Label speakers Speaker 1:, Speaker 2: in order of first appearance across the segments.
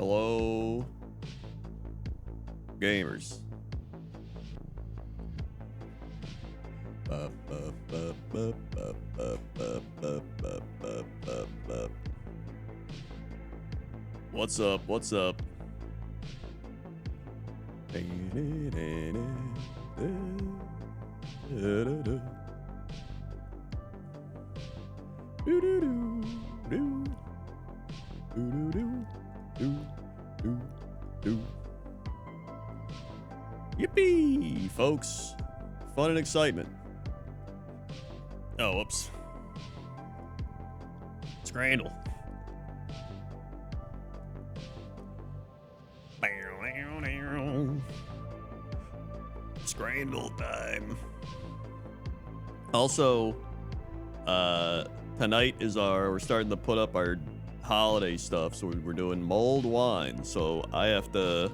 Speaker 1: Hello, gamers. What's up? What's up? Yippee, folks. Fun and excitement. Oh, whoops. Scrandle. Scrandle time. Also, tonight is we're starting to put up our holiday stuff, so we're doing mulled wine. So I have to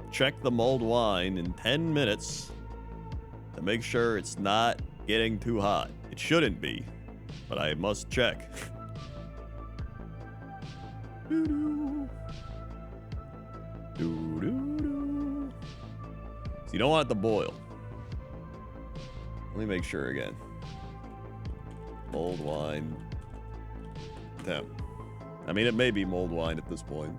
Speaker 1: check the mulled wine in 10 minutes to make sure it's not getting too hot. It shouldn't be, but I must check. So you don't want it to boil. Let me make sure again. Mulled wine temp. I mean, it may be mulled wine at this point.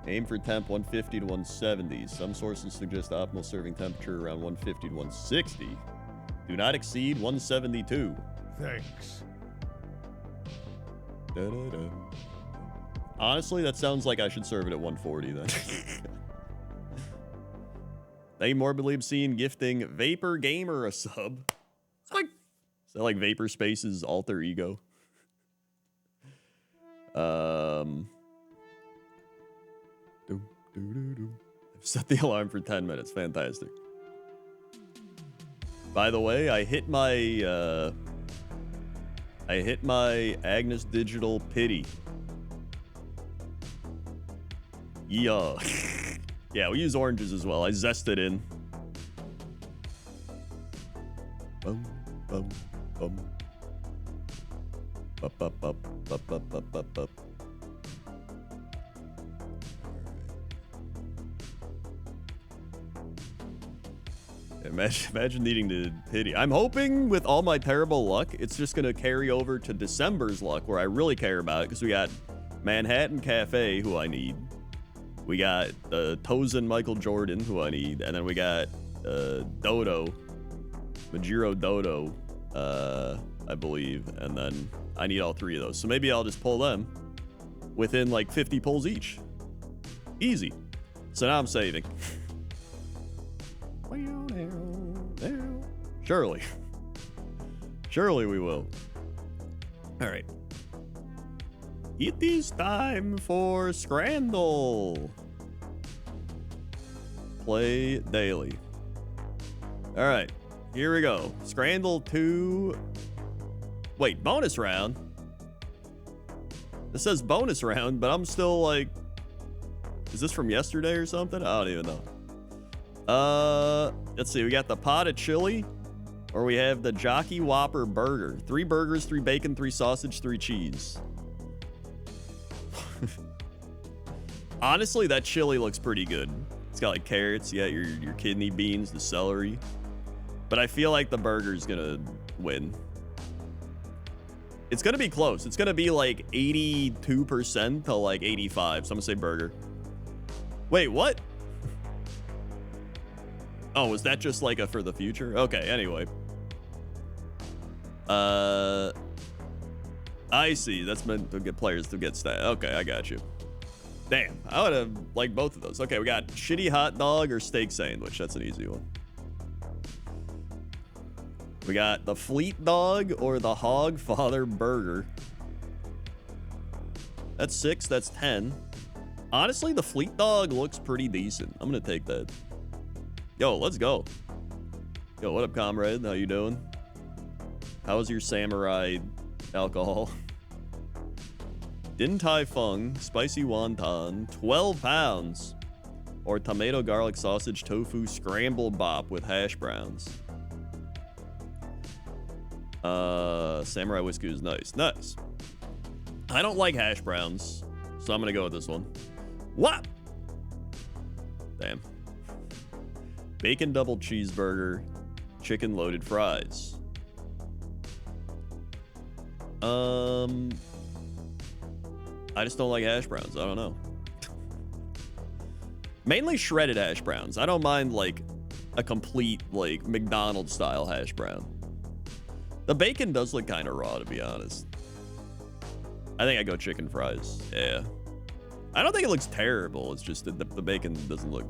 Speaker 1: Aim for temp 150 to 170. Some sources suggest optimal serving temperature around 150 to 160. Do not exceed 172.
Speaker 2: Thanks.
Speaker 1: Da-da-da. Honestly, that sounds like I should serve it at 140 then. Thank you, Morbidly Obscene, gifting Vapor Gamer a sub. Is that like Vapor Space's alter ego? I've set the alarm for 10 minutes. Fantastic. By the way, I hit my Agnes Digital pity. Yeah. Yeah, we use oranges as well. I zest it in. Bum, bum, bum. Bup, bup, bup, bup, bup, bup, bup, bup. Imagine needing to pity. I'm hoping with all my terrible luck, it's just going to carry over to December's luck, where I really care about it, because we got Manhattan Cafe, who I need. We got Tozen Michael Jordan, who I need. And then we got Dodo, Majiro Dodo, I believe. And then I need all three of those. So maybe I'll just pull them within like 50 pulls each. Easy. So now I'm saving. Surely. Surely we will. All right. It is time for Scrandle. Play daily. All right. Here we go. Scrandle 2. Wait, bonus round? This says bonus round, but I'm still like... Is this from yesterday or something? I don't even know. Let's see. We got the pot of chili, or we have the Jockey Whopper burger. 3 burgers, 3 bacon, 3 sausage, 3 cheese. Honestly, that chili looks pretty good. It's got like carrots, you got your kidney beans, the celery. But I feel like the burger's gonna win. It's gonna be close. It's gonna be like 82% to like 85. So I'm gonna say burger. Wait, what? Oh, was that just like a for the future? Okay, anyway. I see. That's meant to get players to get stat. Okay, I got you. Damn, I would have liked both of those. Okay, we got shitty hot dog or steak sandwich. That's an easy one. We got the Fleet Dog or the Hog Father Burger. That's 6. That's 10. Honestly, the Fleet Dog looks pretty decent. I'm gonna take that. Yo, let's go. Yo, what up, comrade? How you doing? How was your samurai alcohol? Din Tai Fung, spicy wonton, 12 pounds. Or tomato garlic sausage tofu scramble bop with hash browns. Samurai whiskey is nice. Nice. I don't like hash browns, so I'm gonna go with this one. What? Damn. Bacon double cheeseburger, chicken loaded fries. I just don't like hash browns. I don't know. Mainly shredded hash browns. I don't mind like a complete like McDonald's style hash brown. The bacon does look kind of raw, to be honest. I think I go chicken fries. Yeah. I don't think it looks terrible. It's just that the bacon doesn't look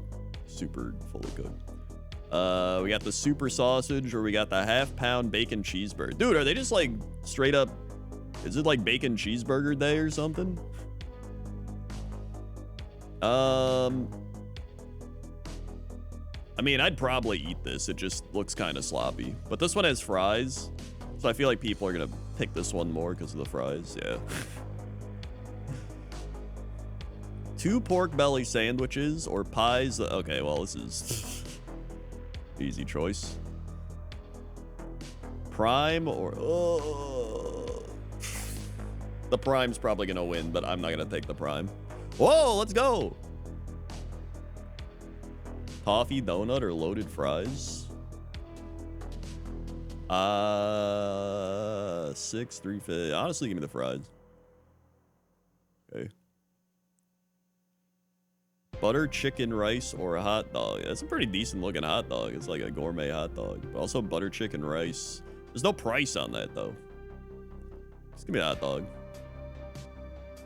Speaker 1: super fully cooked. We got the super sausage, or we got the half-pound bacon cheeseburger. Dude, are they just like straight up? Is it like bacon cheeseburger day or something? I mean, I'd probably eat this. It just looks kind of sloppy. But this one has fries, so I feel like people are gonna pick this one more because of the fries. Yeah. 2 pork belly sandwiches or pies. Okay, well, this is easy choice. Prime or the prime's probably gonna win, but I'm not gonna take the prime. Whoa, let's go. Toffee donut or loaded fries. 6, 350. Honestly, give me the fries. Okay. Butter chicken rice or a hot dog. That's a pretty decent looking hot dog. It's like a gourmet hot dog. But also butter chicken rice. There's no price on that though. Just give me a hot dog.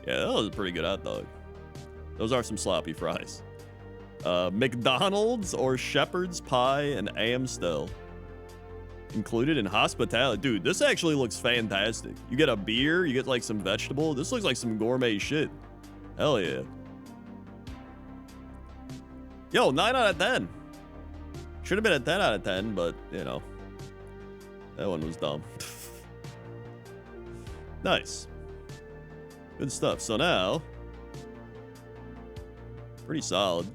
Speaker 1: Yeah, that was a pretty good hot dog. Those are some sloppy fries. McDonald's or Shepherd's pie and Amstel. Included in hospitality. Dude, this actually looks fantastic. You get a beer, you get like some vegetable. This looks like some gourmet shit. Hell yeah. Yo, 9 out of 10. Should have been a 10 out of 10, but you know, that one was dumb. Nice. Good stuff. So now, pretty solid.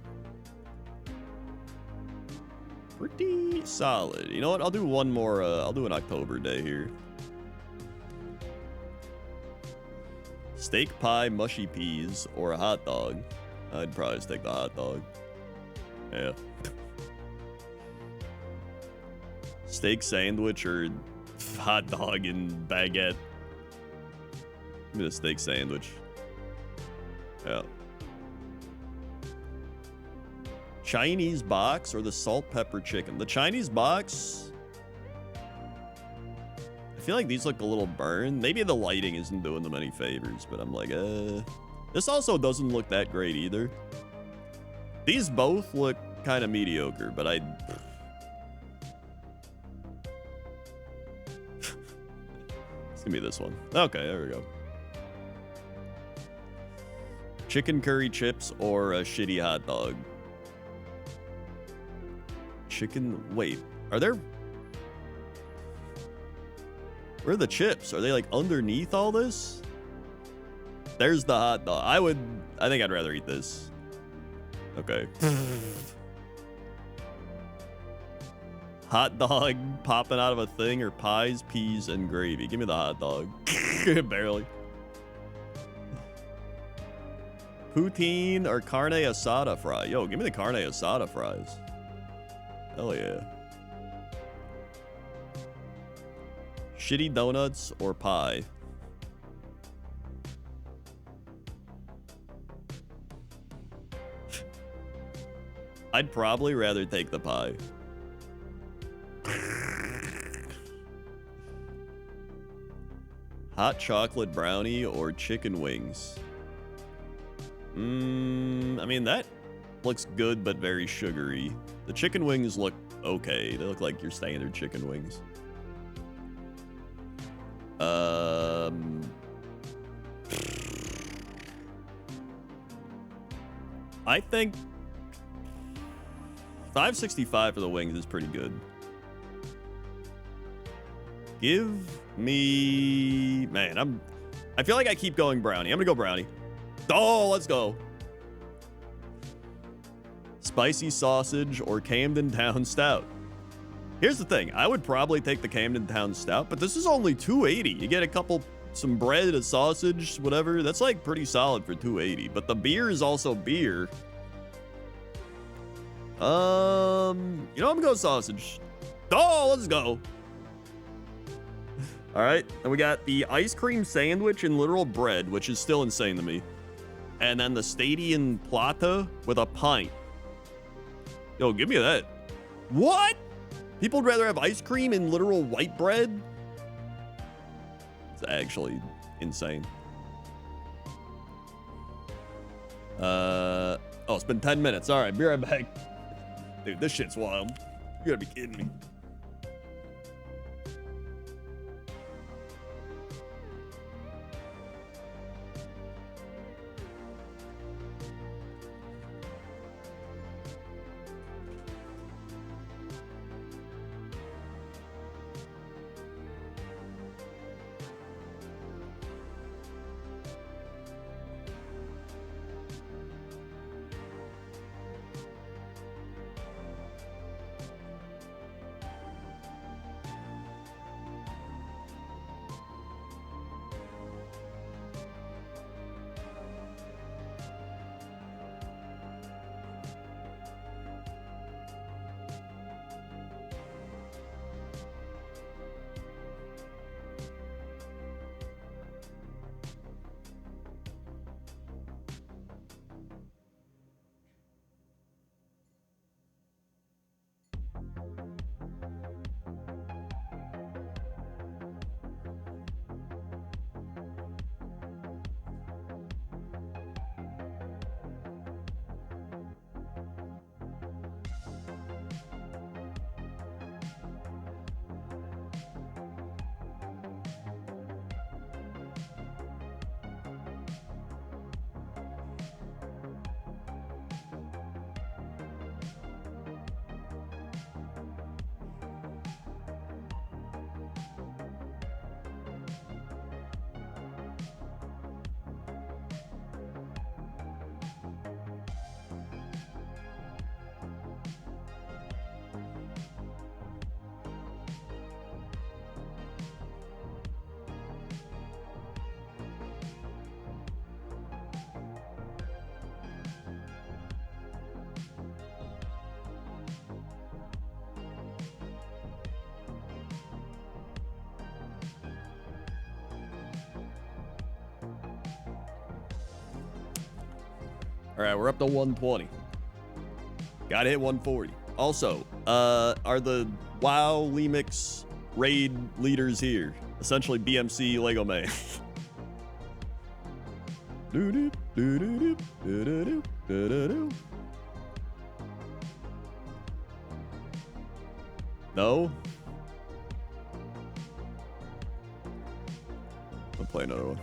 Speaker 1: Pretty solid. You know what? I'll do one more. I'll do an October day here. Steak pie, mushy peas, or a hot dog. I'd probably just take the hot dog. Yeah. Steak sandwich or hot dog and baguette. Give me the steak sandwich. Yeah. Chinese box or the salt pepper chicken. The Chinese box, I feel like these look a little burned. Maybe the lighting isn't doing them any favors, but I'm like, this also doesn't look that great either. These both look kind of mediocre, but It's gonna be this one. Okay, there we go. Chicken curry chips or a shitty hot dog. Chicken, wait, are there? Where are the chips? Are they like underneath all this? There's the hot dog. I think I'd rather eat this. Okay. Hot dog popping out of a thing or pies, peas, and gravy. Give me the hot dog. Barely. Poutine or carne asada fry. Yo, give me the carne asada fries. Hell yeah. Shitty donuts or pie. I'd probably rather take the pie. Hot chocolate brownie or chicken wings. I mean, that looks good, but very sugary. The chicken wings look okay. They look like your standard chicken wings. I think $5.65 for the wings is pretty good. Give me, man, I feel like I keep going brownie. I'm gonna go brownie. Oh, let's go. Spicy sausage or Camden Town Stout. Here's the thing. I would probably take the Camden Town Stout, but this is only $2.80. You get some bread, a sausage, whatever. That's like pretty solid for $2.80. But the beer is also beer. You know, I'm gonna go sausage. Oh, let's go. All right, and we got the ice cream sandwich and literal bread, which is still insane to me. And then the Stadium Plata with a pint. Yo, give me that. What? People would rather have ice cream and literal white bread? It's actually insane. Oh, it's been 10 minutes. All right, be right back. Dude, this shit's wild. You gotta be kidding me. All right, we're up to 120. Gotta hit 140. Also, are the WoW Lemix raid leaders here? Essentially BMC Lego Man. No? I'll play another one.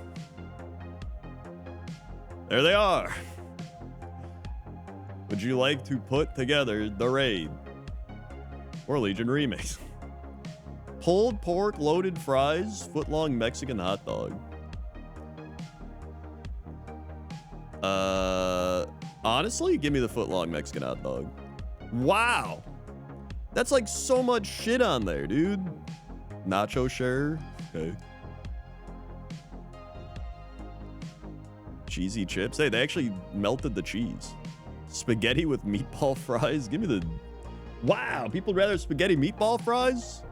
Speaker 1: There they are. Would you like to put together the raid or Legion remix? Pulled pork, loaded fries, foot-long Mexican hot dog. Honestly, give me the foot-long Mexican hot dog. Wow. That's like so much shit on there, dude. Nacho share. Okay. Cheesy chips. Hey, they actually melted the cheese. Spaghetti with meatball fries. Give me the... Wow, people would rather have spaghetti meatball fries?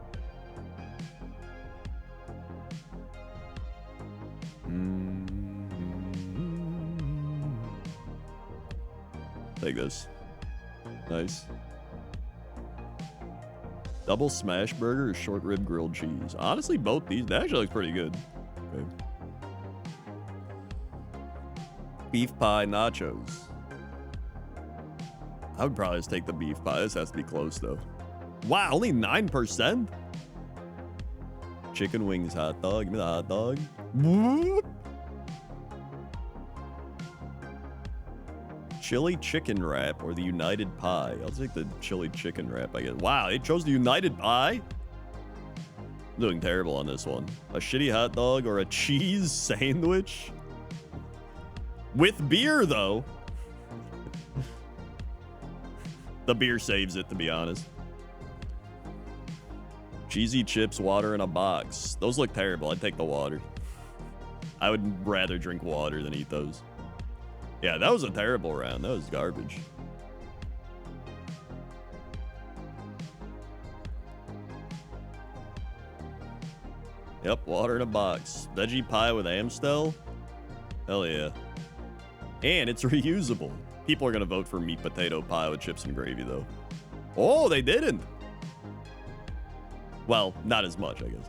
Speaker 1: Take this. Nice. Double smash burger or short rib grilled cheese. Honestly, both these, that actually looks pretty good. Okay. Beef pie nachos. I would probably just take the beef pie. This has to be close though. Wow, only 9%? Chicken wings hot dog. Give me the hot dog. Chili chicken wrap or the United Pie. I'll take the chili chicken wrap, I guess. Wow, they chose the United Pie? I'm doing terrible on this one. A shitty hot dog or a cheese sandwich? With beer, though. The beer saves it, to be honest. Cheesy chips, water in a box. Those look terrible. I'd take the water. I would rather drink water than eat those. Yeah, that was a terrible round. That was garbage. Yep, water in a box. Veggie pie with Amstel? Hell yeah. And it's reusable. People are going to vote for meat potato pie with chips and gravy, though. Oh, they didn't. Well, not as much, I guess.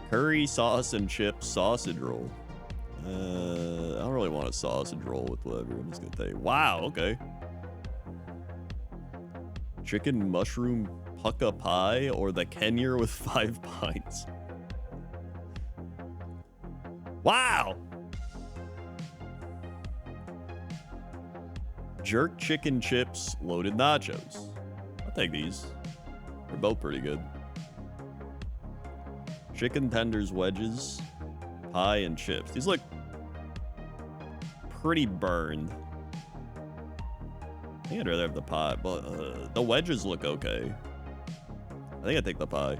Speaker 1: Curry, sauce, and chips sausage roll. I don't really want a sausage roll with whatever. I'm just going to take. Wow, okay. Chicken mushroom pucka pie or the Kenyer with 5 pints. Wow. Jerk chicken chips, loaded nachos. I'll take these. They're both pretty good. Chicken tenders wedges, pie, and chips. These look pretty burned. I think I'd rather have the pie, but the wedges look okay. I think I'd take the pie.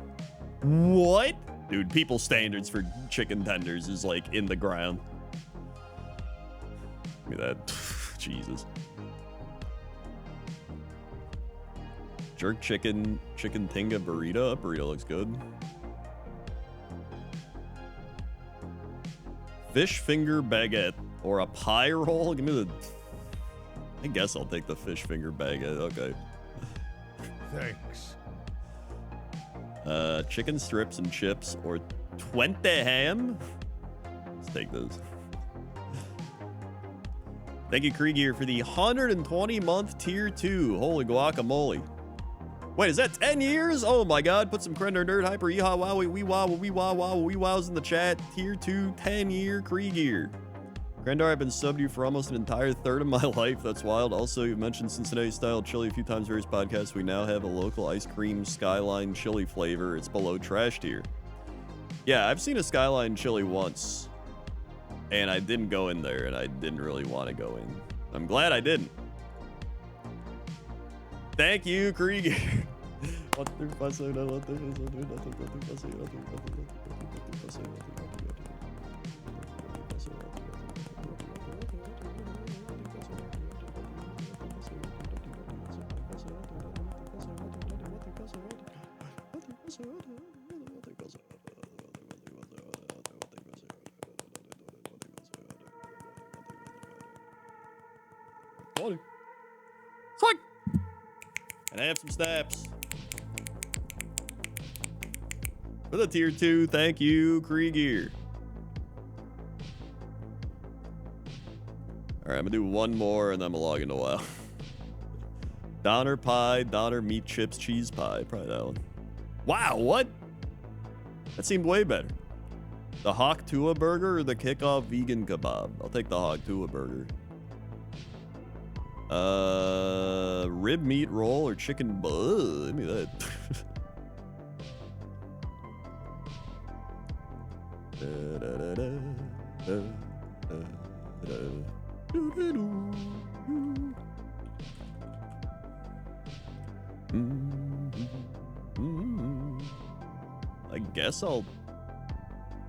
Speaker 1: What? Dude, people's standards for chicken tenders is like in the ground. Look at that. Jesus. Jerk chicken tinga burrito. Burrito looks good. Fish finger baguette or a pie roll. Give me the. I guess I'll take the fish finger baguette. Okay.
Speaker 2: Thanks.
Speaker 1: Chicken strips and chips or 20 ham. Let's take those. Thank you, Kriegier, for the 120-month tier 2. Holy guacamole. Wait, is that 10 years? Oh my god, put some Krender Nerd Hyper Yeehaw Wowie Wee Wow Wee Wow Wow Wee Wows in the chat. Tier 2, 10-year Kriegier. Krendar, I've been subbed you for almost an entire third of my life. That's wild. Also, you mentioned Cincinnati-style chili a few times, various podcasts. We now have a local ice cream Skyline chili flavor. It's below trash tier. Yeah, I've seen a Skyline chili once, and I didn't go in there, and I didn't really want to go in. I'm glad I didn't. Thank you, Krieger. Click. And I have some snaps. For the tier 2, thank you, Kriegier. All right, I'm gonna do one more and then I'm gonna log into WoW. Donner pie, Donner meat chips, cheese pie. Probably that one. Wow, what? That seemed way better. The Hawk Tua burger or the Kickoff vegan kebab? I'll take the Hawk Tua burger. Rib meat roll or chicken bun. Give me that. I guess I'll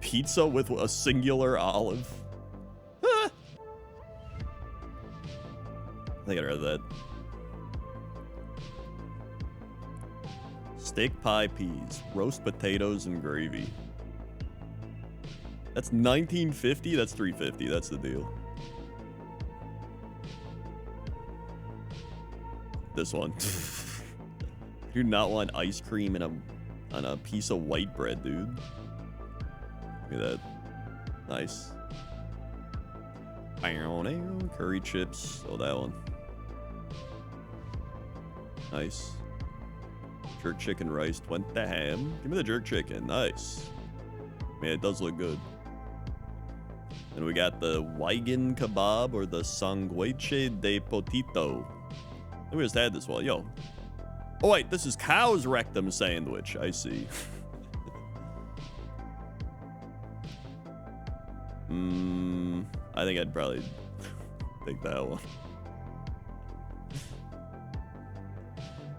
Speaker 1: pizza with a singular olive. I think I'd rather that. Steak pie peas, roast potatoes, and gravy. That's $19.50. That's $3.50. That's the deal. This one. Do not want ice cream on a piece of white bread, dude. Look at that. Nice. Curry chips. Oh, that one. Nice. Jerk chicken rice. 20 ham. Give me the jerk chicken. Nice. Man, it does look good. And we got the Wigan kebab or the sanguiche de potito. I think we just had this one. Yo. Oh, wait. This is cow's rectum sandwich. I see. I think I'd probably take that one.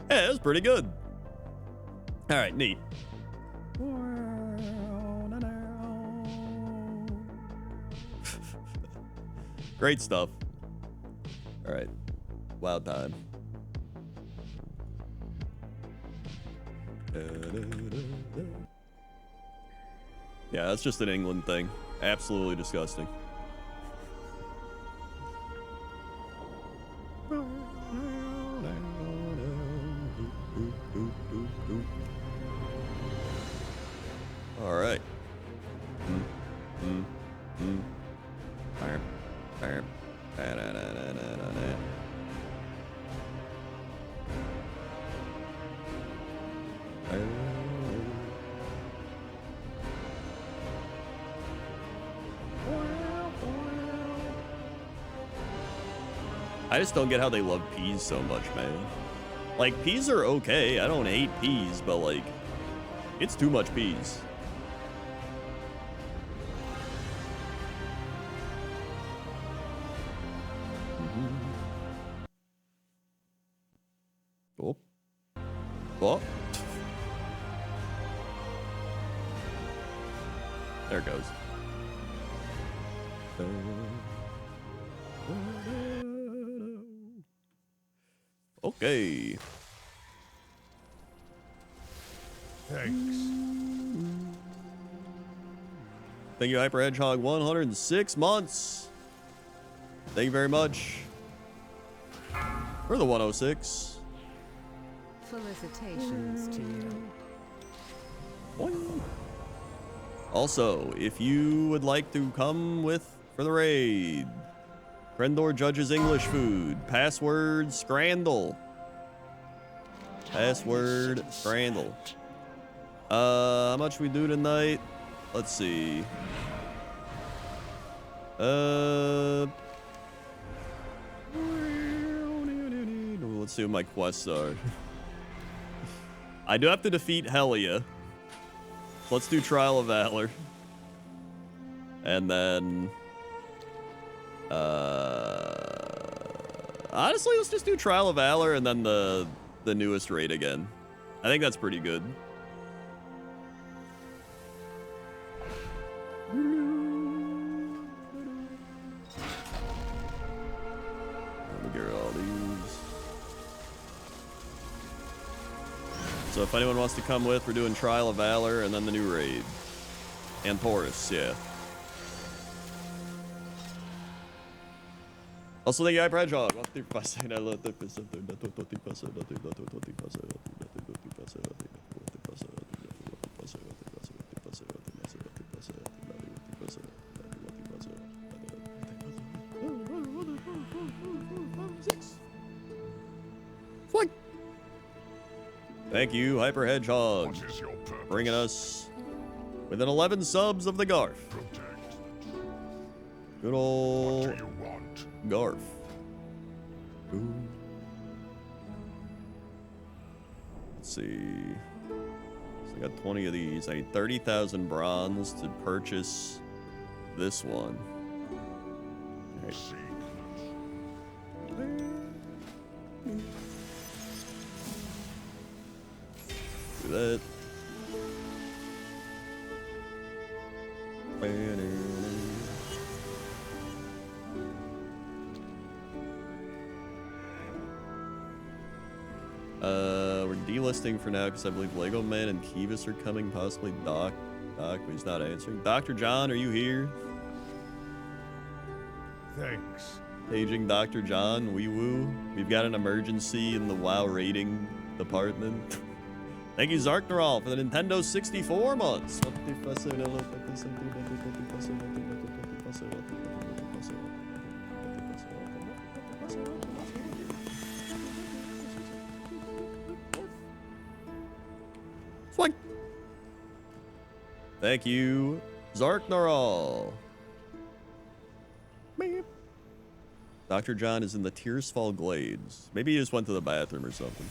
Speaker 1: Yeah, that was pretty good. All right, neat. Great stuff. All right. WoW time. Yeah, that's just an England thing. Absolutely disgusting. All right. I just don't get how they love peas so much, man. Like, peas are okay. I don't hate peas, but like, it's too much peas. Oh. Oh. There it goes. Okay.
Speaker 2: Thanks.
Speaker 1: Thank you, Hyper Hedgehog. 106 months. Thank you very much for the 106.
Speaker 3: Felicitations to you.
Speaker 1: Boing. Also, if you would like to come with for the raid, Crendor judges English food. Password Scrandle. Password Scrandle. How much we do tonight? Let's see. Let's see what my quests are. I do have to defeat Helia. Let's do Trial of Valor. And then honestly, let's just do Trial of Valor and then the newest raid again. I think that's pretty good. Let me get rid of all these. So if anyone wants to come with, we're doing Trial of Valor and then the new raid. And Taurus, yeah. Also, thank you, Hyper Hedgehog. Thank you, Hyper Hedgehog, bringing us within 11 subs of the Garf. Good old Garf. Ooh. Let's see. So I got 20 of these. I need 30,000 bronze to purchase this one. All right. Do that. We're delisting for now because I believe Lego Man and Kivas are coming, possibly Doc, but he's not answering. Dr. John, are you here?
Speaker 2: Thanks.
Speaker 1: Paging Dr. John, wee woo. We've got an emergency in the WoW rating department. Thank you, Zarknaral, for the Nintendo 64 months. Swing. Thank you, Zarknaral. Dr. John is in the Tearsfall Glades. Maybe he just went to the bathroom or something.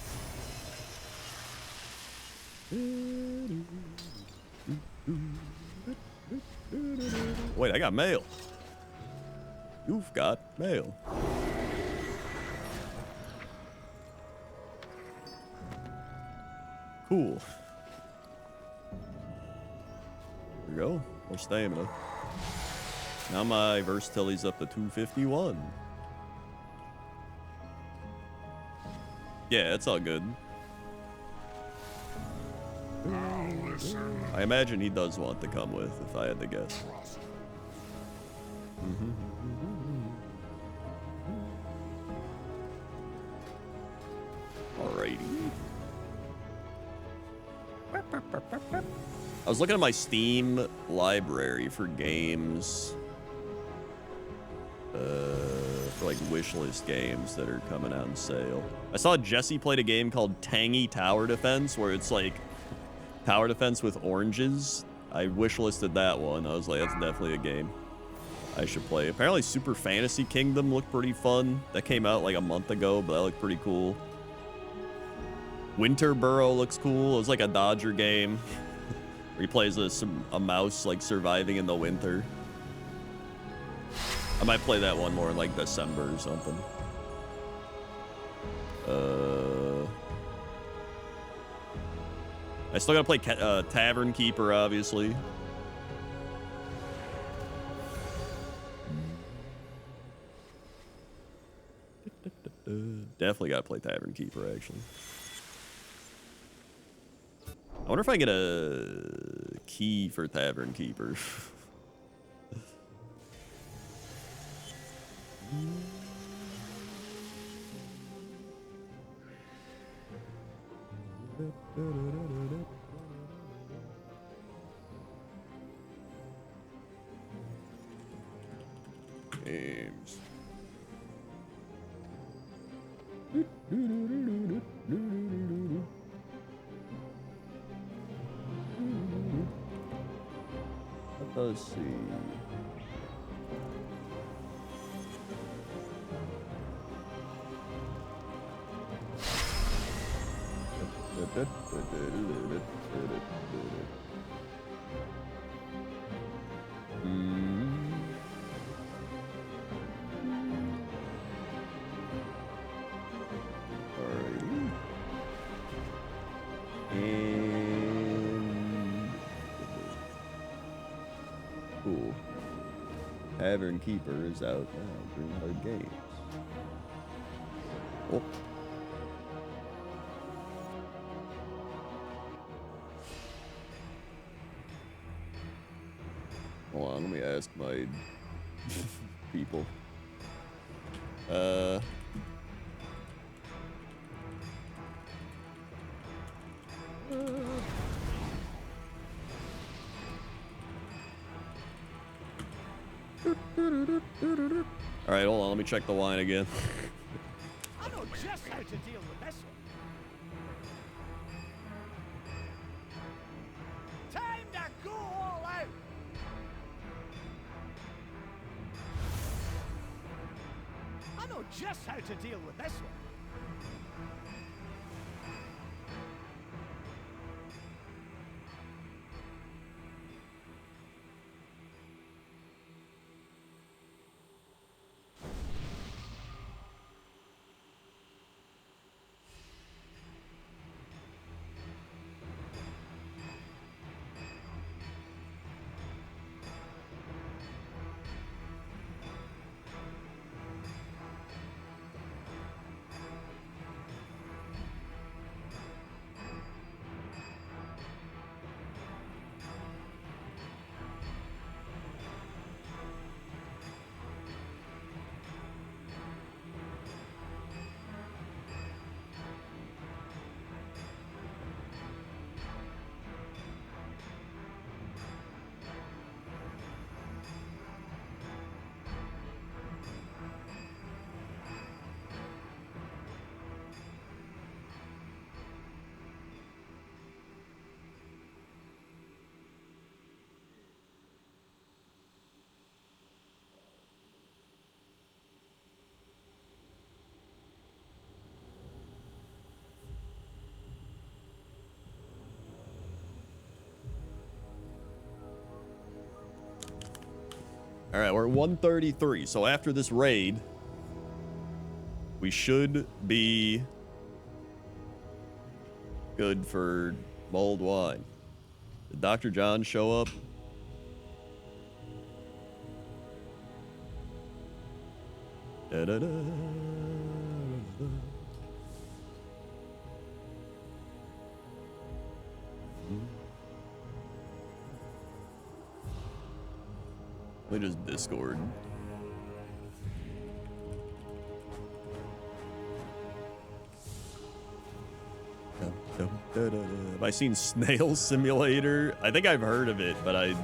Speaker 1: Wait, I got mail. You've got mail. Cool. There we go. More stamina. Now my versatility's up to 251. Yeah, it's all good. I imagine he does want to come with, if I had to guess. Alrighty. I was looking at my Steam library for games. For like wishlist games that are coming out in sale. I saw Jesse played a game called Tangy Tower Defense, where it's like tower defense with oranges. I wishlisted that one. I was like, that's definitely a game I should play. Apparently Super Fantasy Kingdom looked pretty fun. That came out like a month ago, but that looked pretty cool. Winterboro looks cool. It was like a Dodger game where he plays a mouse like surviving in the winter. I might play that one more in like December or something. I still gotta play Tavern Keeper, obviously. Definitely gotta play Tavern Keeper, actually. I wonder if I get a key for Tavern Keeper. Games. Let's see. Alrighty. And cool. Tavern Keeper is out now. Greenheart Games. Oh. Hold on, let me ask my people. All right, hold on, let me check the line again.
Speaker 3: I know just how to deal with this one. Time to go all out. I know just how to deal with this one.
Speaker 1: All right, we're at 133. So after this raid, we should be good for mulled wine. Did Dr. John show up? Da-da-da. Let me just Discord. Have I seen Snail Simulator? I think I've heard of it, but I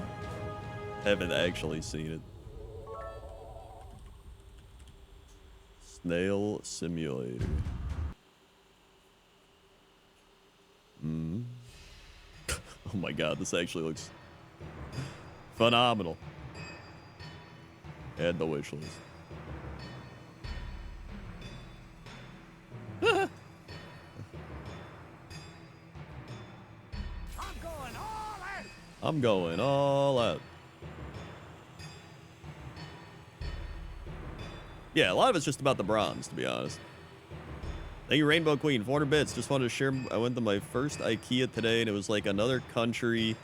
Speaker 1: haven't actually seen it. Snail Simulator. Oh my god, this actually looks phenomenal. Add the wish list. I'm going all out. Yeah, a lot of it's just about the bronze, to be honest. Thank you, Rainbow Queen. 400 bits. Just wanted to share. I went to my first IKEA today, and it was like another country.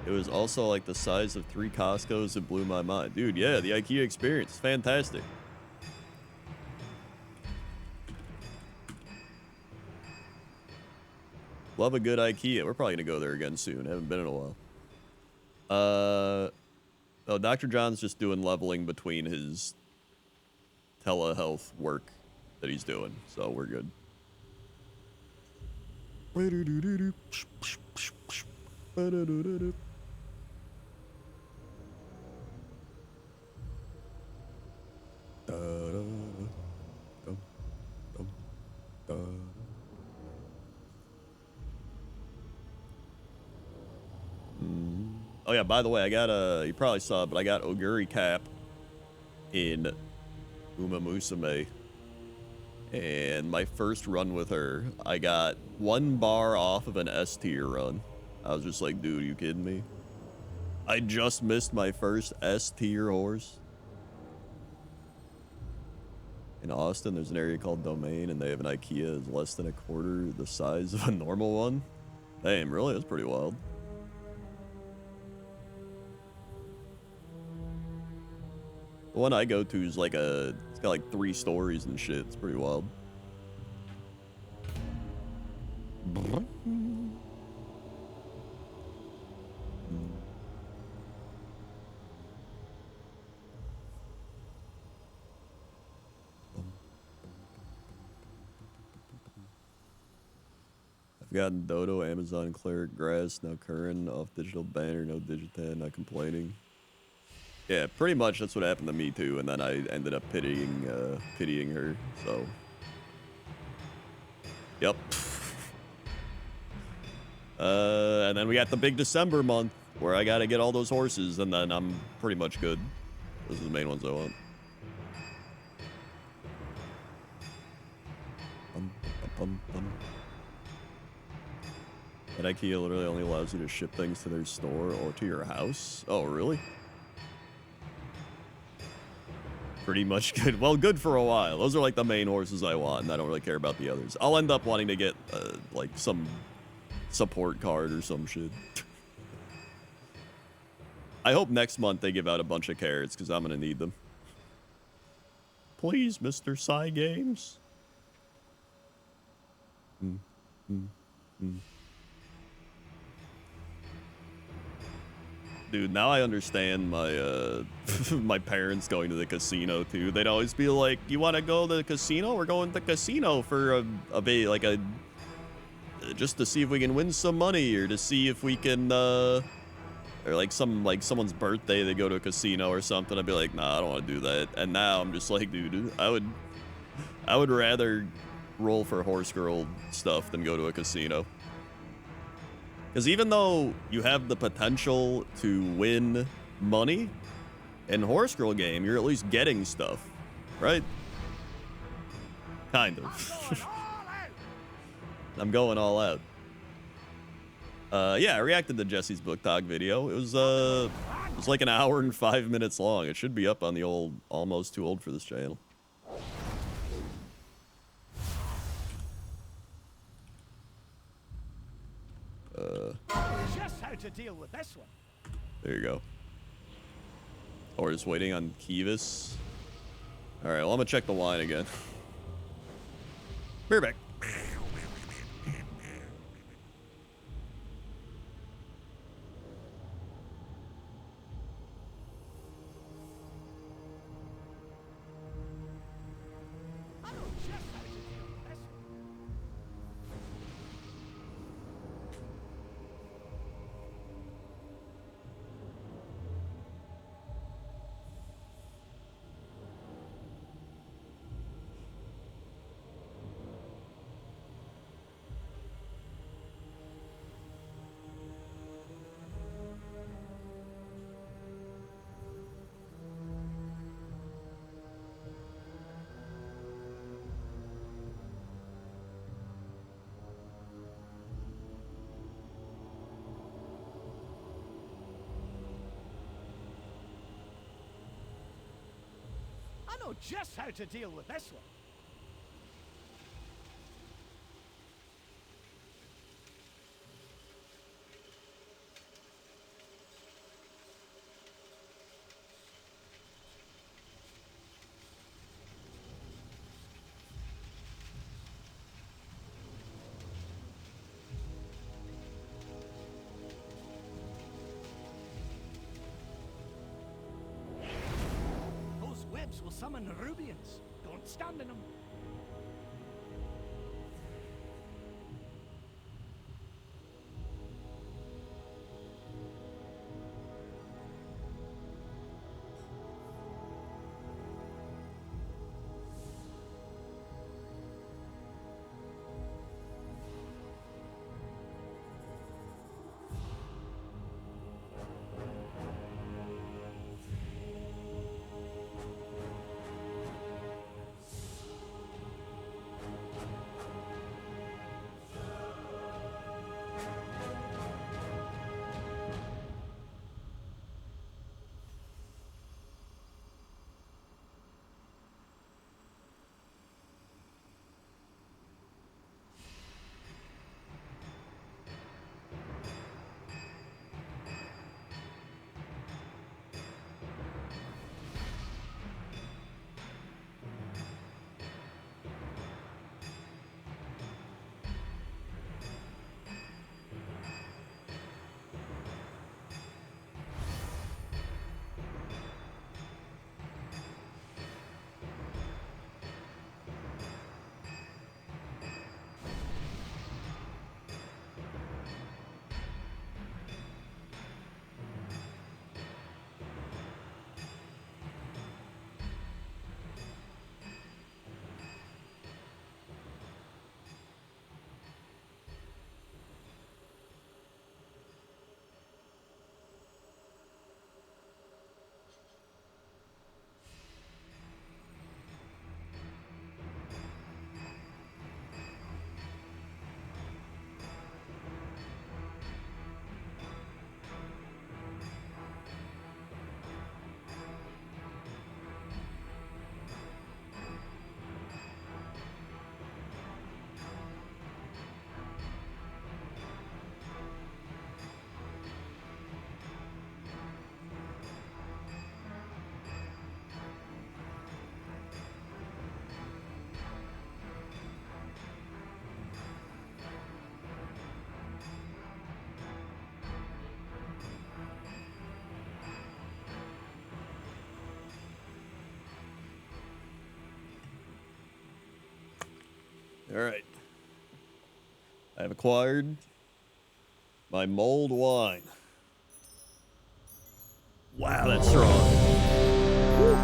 Speaker 1: It was also like the size of 3 Costco's. It blew my mind. Dude, yeah, the IKEA experience. Fantastic. Love a good IKEA. We're probably going to go there again soon. Haven't been in a while. Oh, Dr. John's just doing leveling between his telehealth work that he's doing, so we're good. Oh yeah, by the way, I got you probably saw it, but I got Oguri Cap in Uma Musume. And my first run with her, I got 1 bar off of an S tier run. I was just like, dude, are you kidding me? I just missed my first S tier horse. In Austin, there's an area called Domain, and they have an IKEA that's less than a quarter the size of a normal one. Damn, really? That's pretty wild. The one I go to is like it's got like 3 stories and shit. It's pretty wild. I've gotten Dodo, Amazon, Cleric, Grass, now Curran, off digital banner, no Digitad, not complaining. Yeah, pretty much that's what happened to me too, and then I ended up pitying her, so. Yep. And then we got the big December month, where I gotta get all those horses, and then I'm pretty much good. Those are the main ones I want. And IKEA literally only allows you to ship things to their store or to your house. Oh, really? Pretty much good. Well, good for a while. Those are like the main horses I want, and I don't really care about the others. I'll end up wanting to get like some support card or some shit. I hope next month they give out a bunch of carrots, because I'm going to need them. Please, Mr. Cygames. Dude, now I understand my my parents going to the casino too. They'd always be like, "You want to go to the casino? We're going to the casino for just to see if we can win some money, or to see if we can or like someone's birthday, they go to a casino or something." I'd be like, "Nah, I don't want to do that." And now I'm just like, dude, I would rather roll for horse girl stuff than go to a casino. Because even though you have the potential to win money, in Horse Girl game, you're at least getting stuff, right? Kind of. I'm going all out. Yeah, I reacted to Jesse's book talk video. It was like an hour and 5 minutes long. It should be up on the old Almost Too Old for This channel.
Speaker 3: Just how to deal with this one.
Speaker 1: There you go. Or just waiting on Kivas. All right, well, I'm gonna check the wine again. Beer back.
Speaker 3: I know just how to deal with this one. I know just how to deal with this one. Those webs will summon Rubians. Don't stand in them.
Speaker 1: All right. I have acquired my mulled wine. Wow, that's strong. Woo.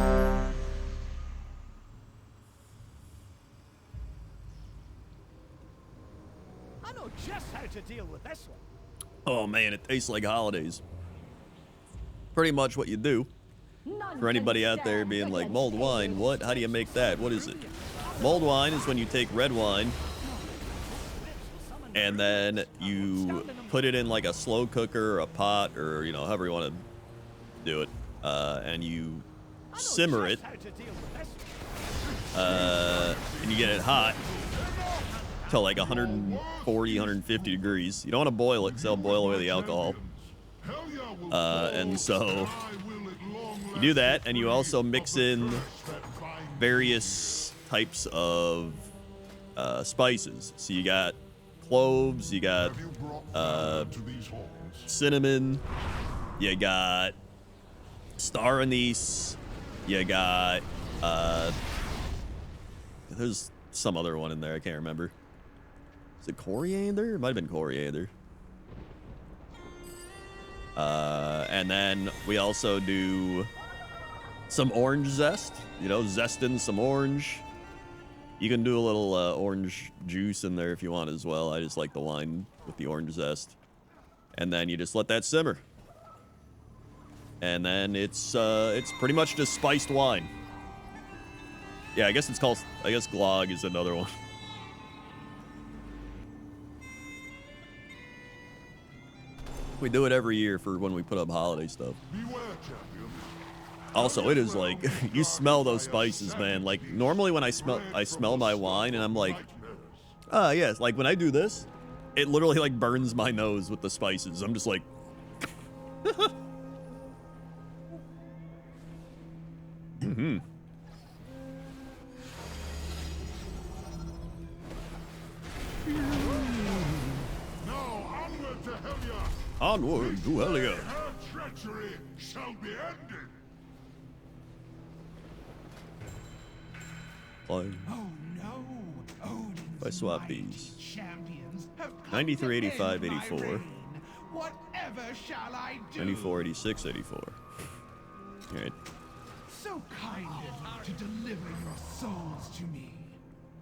Speaker 3: I know just how to deal with this one.
Speaker 1: Oh man, it tastes like holidays. Pretty much what you do. For anybody out there being like, mulled wine, what? How do you make that? What is it? Mulled wine is when you take red wine and then you put it in like a slow cooker or a pot or, you know, however you want to do it. And you simmer it. And you get it hot to like 140, 150 degrees. You don't want to boil it because they'll boil away the alcohol. And so you do that, and you also mix in various types of spices. So you got cloves, you got
Speaker 2: Have you brought fire to these halls?
Speaker 1: cinnamon, you got star anise, you got there's some other one in there I can't remember. Is it coriander? It might have been coriander. And then we also do some orange zest, you know, zesting some orange. You can do a little orange juice in there if you want as well. I just like the wine with the orange zest. And then you just let that simmer. And then it's pretty much just spiced wine. Yeah, I guess it's called, I guess glog is another one. We do it every year for when we put up holiday stuff.
Speaker 2: Beware, champion.
Speaker 1: Also, it is like, you smell those spices, man. Like, normally when I smell my wine and I'm like, ah, yes, like when I do this, it literally like burns my nose with the spices. I'm just like, mm-hmm.
Speaker 2: Now onward to Helya.
Speaker 1: Onward to Helya.
Speaker 2: Her treachery shall be ended.
Speaker 1: Fine.
Speaker 3: Oh no! Odin's
Speaker 1: If I swap
Speaker 3: mighty
Speaker 1: these.
Speaker 3: champions have come
Speaker 1: 93,
Speaker 3: to
Speaker 1: 85,
Speaker 3: end my
Speaker 1: 84.
Speaker 3: reign. Whatever shall I do?
Speaker 1: 94, 86, 84. All right.
Speaker 3: So kind of you to deliver your souls to me.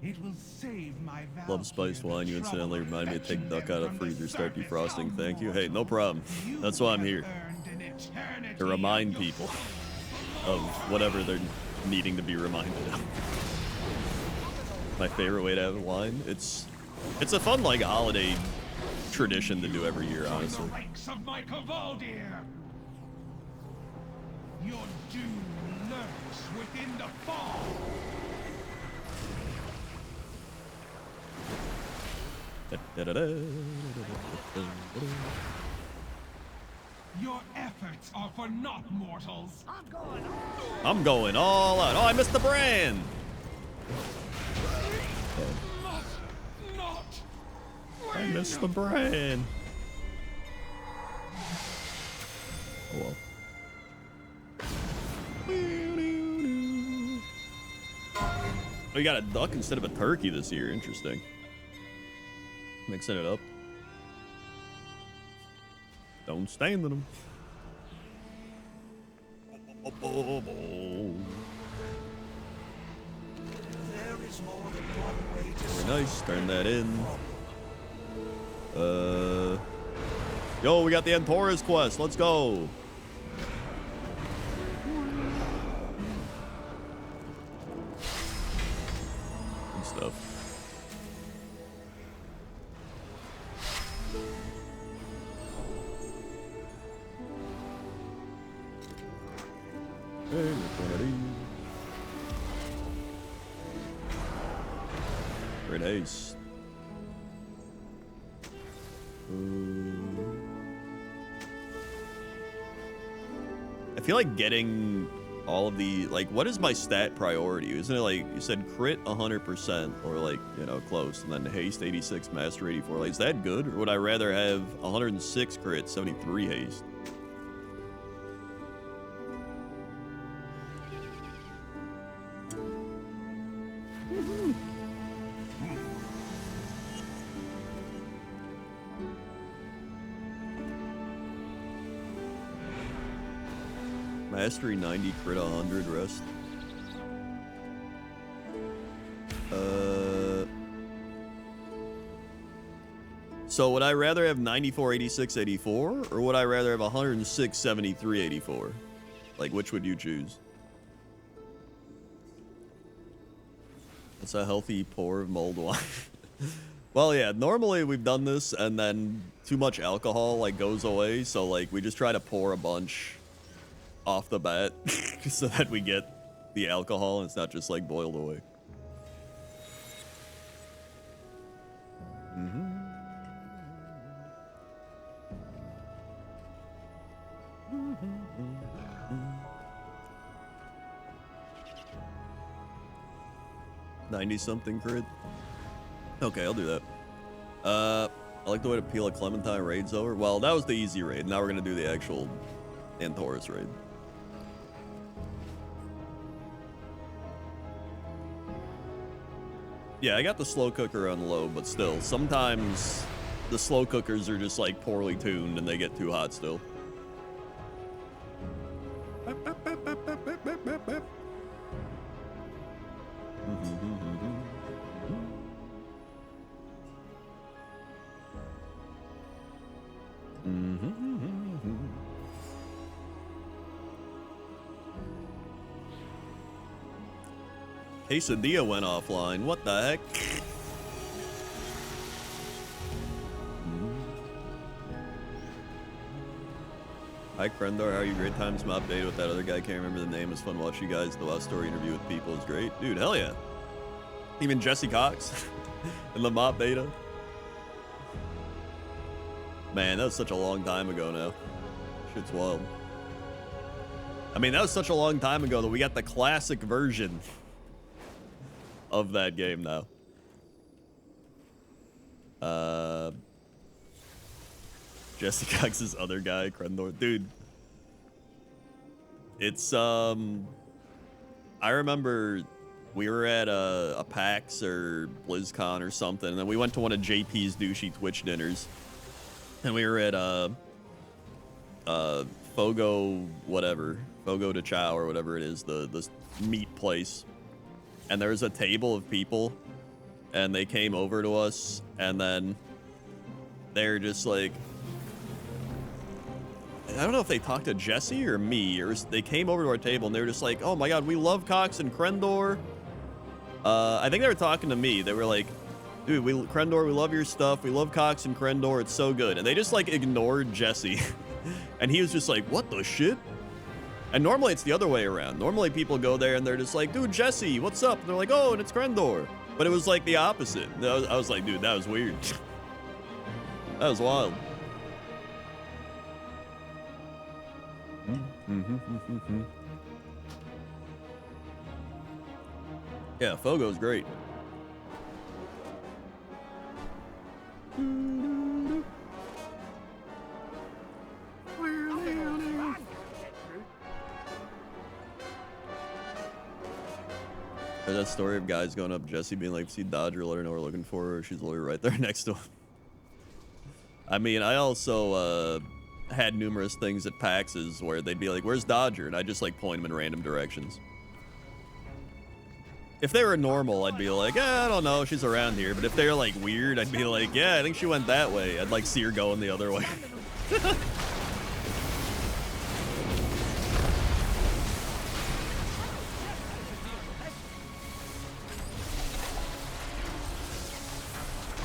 Speaker 3: It will save my Valkyrie
Speaker 1: Love spiced wine. You
Speaker 3: the
Speaker 1: incidentally
Speaker 3: trouble
Speaker 1: remind me to
Speaker 3: fetching
Speaker 1: take duck
Speaker 3: them
Speaker 1: out of
Speaker 3: from the
Speaker 1: freezer, start
Speaker 3: surface
Speaker 1: defrosting.
Speaker 3: of
Speaker 1: Thank you. Hey, no
Speaker 3: mortals.
Speaker 1: problem.
Speaker 3: You
Speaker 1: That's why I'm
Speaker 3: have
Speaker 1: here.
Speaker 3: earned an eternity
Speaker 1: To remind
Speaker 3: of your
Speaker 1: people
Speaker 3: soul.
Speaker 1: of whatever they're needing to be reminded of. My favorite way to have wine. It's a fun like holiday tradition to do every year, honestly.
Speaker 3: The ranks of my Cavaldir. Your doom lurks within the fall. Your efforts are for naught, mortals.
Speaker 1: I'm going all out. Oh, I missed the brand.
Speaker 3: Must not.
Speaker 1: I missed the brand. Oh well. Oh, you got a duck instead of a turkey this year. Interesting. Mixing it up. Don't stand in them. Very nice. Turn that in. Yo, we got the Antaurus quest. Let's go. Good stuff. Hey, which one are these? Great haste. I feel like getting all of the, like, what is my stat priority? Isn't it like, you said crit 100% or like, you know, close, and then haste 86, master 84. Like, is that good? Or would I rather have 106 crit, 73 haste? Mastery 90, crit 100, rest. So would I rather have 94, 86, 84, or would I rather have 106, 73, 84? Like, which would you choose? That's a healthy pour of mulled wine. Well, yeah, normally we've done this and then too much alcohol, like, goes away. So, like, we just try to pour a bunch off the bat so that we get the alcohol and it's not just, like, boiled away. 90-something crit. Okay, I'll do that. I like the way to peel a Clementine raid's over. Well, that was the easy raid. Now we're gonna do the actual Antorus raid. Yeah, I got the slow cooker on low, but still, sometimes the slow cookers are just like poorly tuned and they get too hot still. Quesadilla went offline. What the heck? Hi, Crendor. How are you? Great times. My update with that other guy. Can't remember the name. It's fun watching you guys. The WoW story interview with people is great. Dude, hell yeah. Even Jesse Cox in the mob beta. Man, that was such a long time ago now. Shit's wild. I mean, that was such a long time ago that we got the classic version of that game now. Jesse Cox's other guy, Crendor. Dude. It's, I remember we were at a PAX or BlizzCon or something, and then we went to one of JP's douchey Twitch dinners. And we were at, Fogo whatever. Fogo de Chao or whatever it is, the meat place. And there was a table of people, and they came over to us, and then they're just like, I don't know if they talked to Jesse or me, or they came over to our table, and they were just like, oh my god, we love Cox and Crendor. I think they were talking to me. They were like, dude, Crendor, we love your stuff. We love Cox and Crendor. It's so good. And they just like ignored Jesse. And he was just like, what the shit? And normally it's the other way around. Normally people go there and they're just like, dude, Jesse, what's up? And they're like, oh, and it's Crendor. But it was like the opposite. I was like, dude, that was weird. That was wild. Yeah, Fogo's great. There's that story of guys going up Jesse being like, see Dodger, let her know we're looking for her. She's literally right there next to him. I mean, I also had numerous things at PAXs where they'd be like, where's Dodger? And I just like point them in random directions. If they were normal, I'd be like, I don't know, she's around here. But if they're like weird, I'd be like, yeah, I think she went that way. I'd like see her going the other way.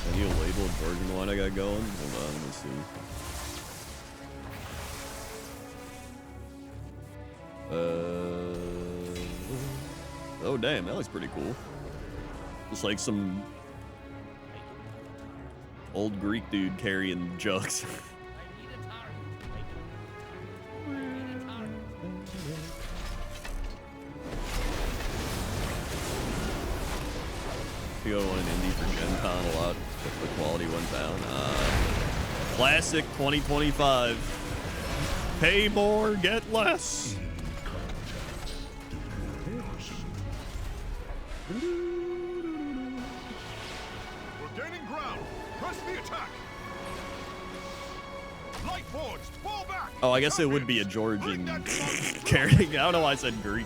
Speaker 1: I need a labeled version one I got going. Hold on, let me see. Oh damn, that looks pretty cool. Just like some old Greek dude carrying jugs. You go on an indie for Gen Con a lot, but the quality went down. Classic 2025. Pay more, get less.
Speaker 2: We're gaining ground. Press the attack. Light forged. Fall back.
Speaker 1: Oh, I guess it would be a Georgian carrying. I don't know why I said Greek.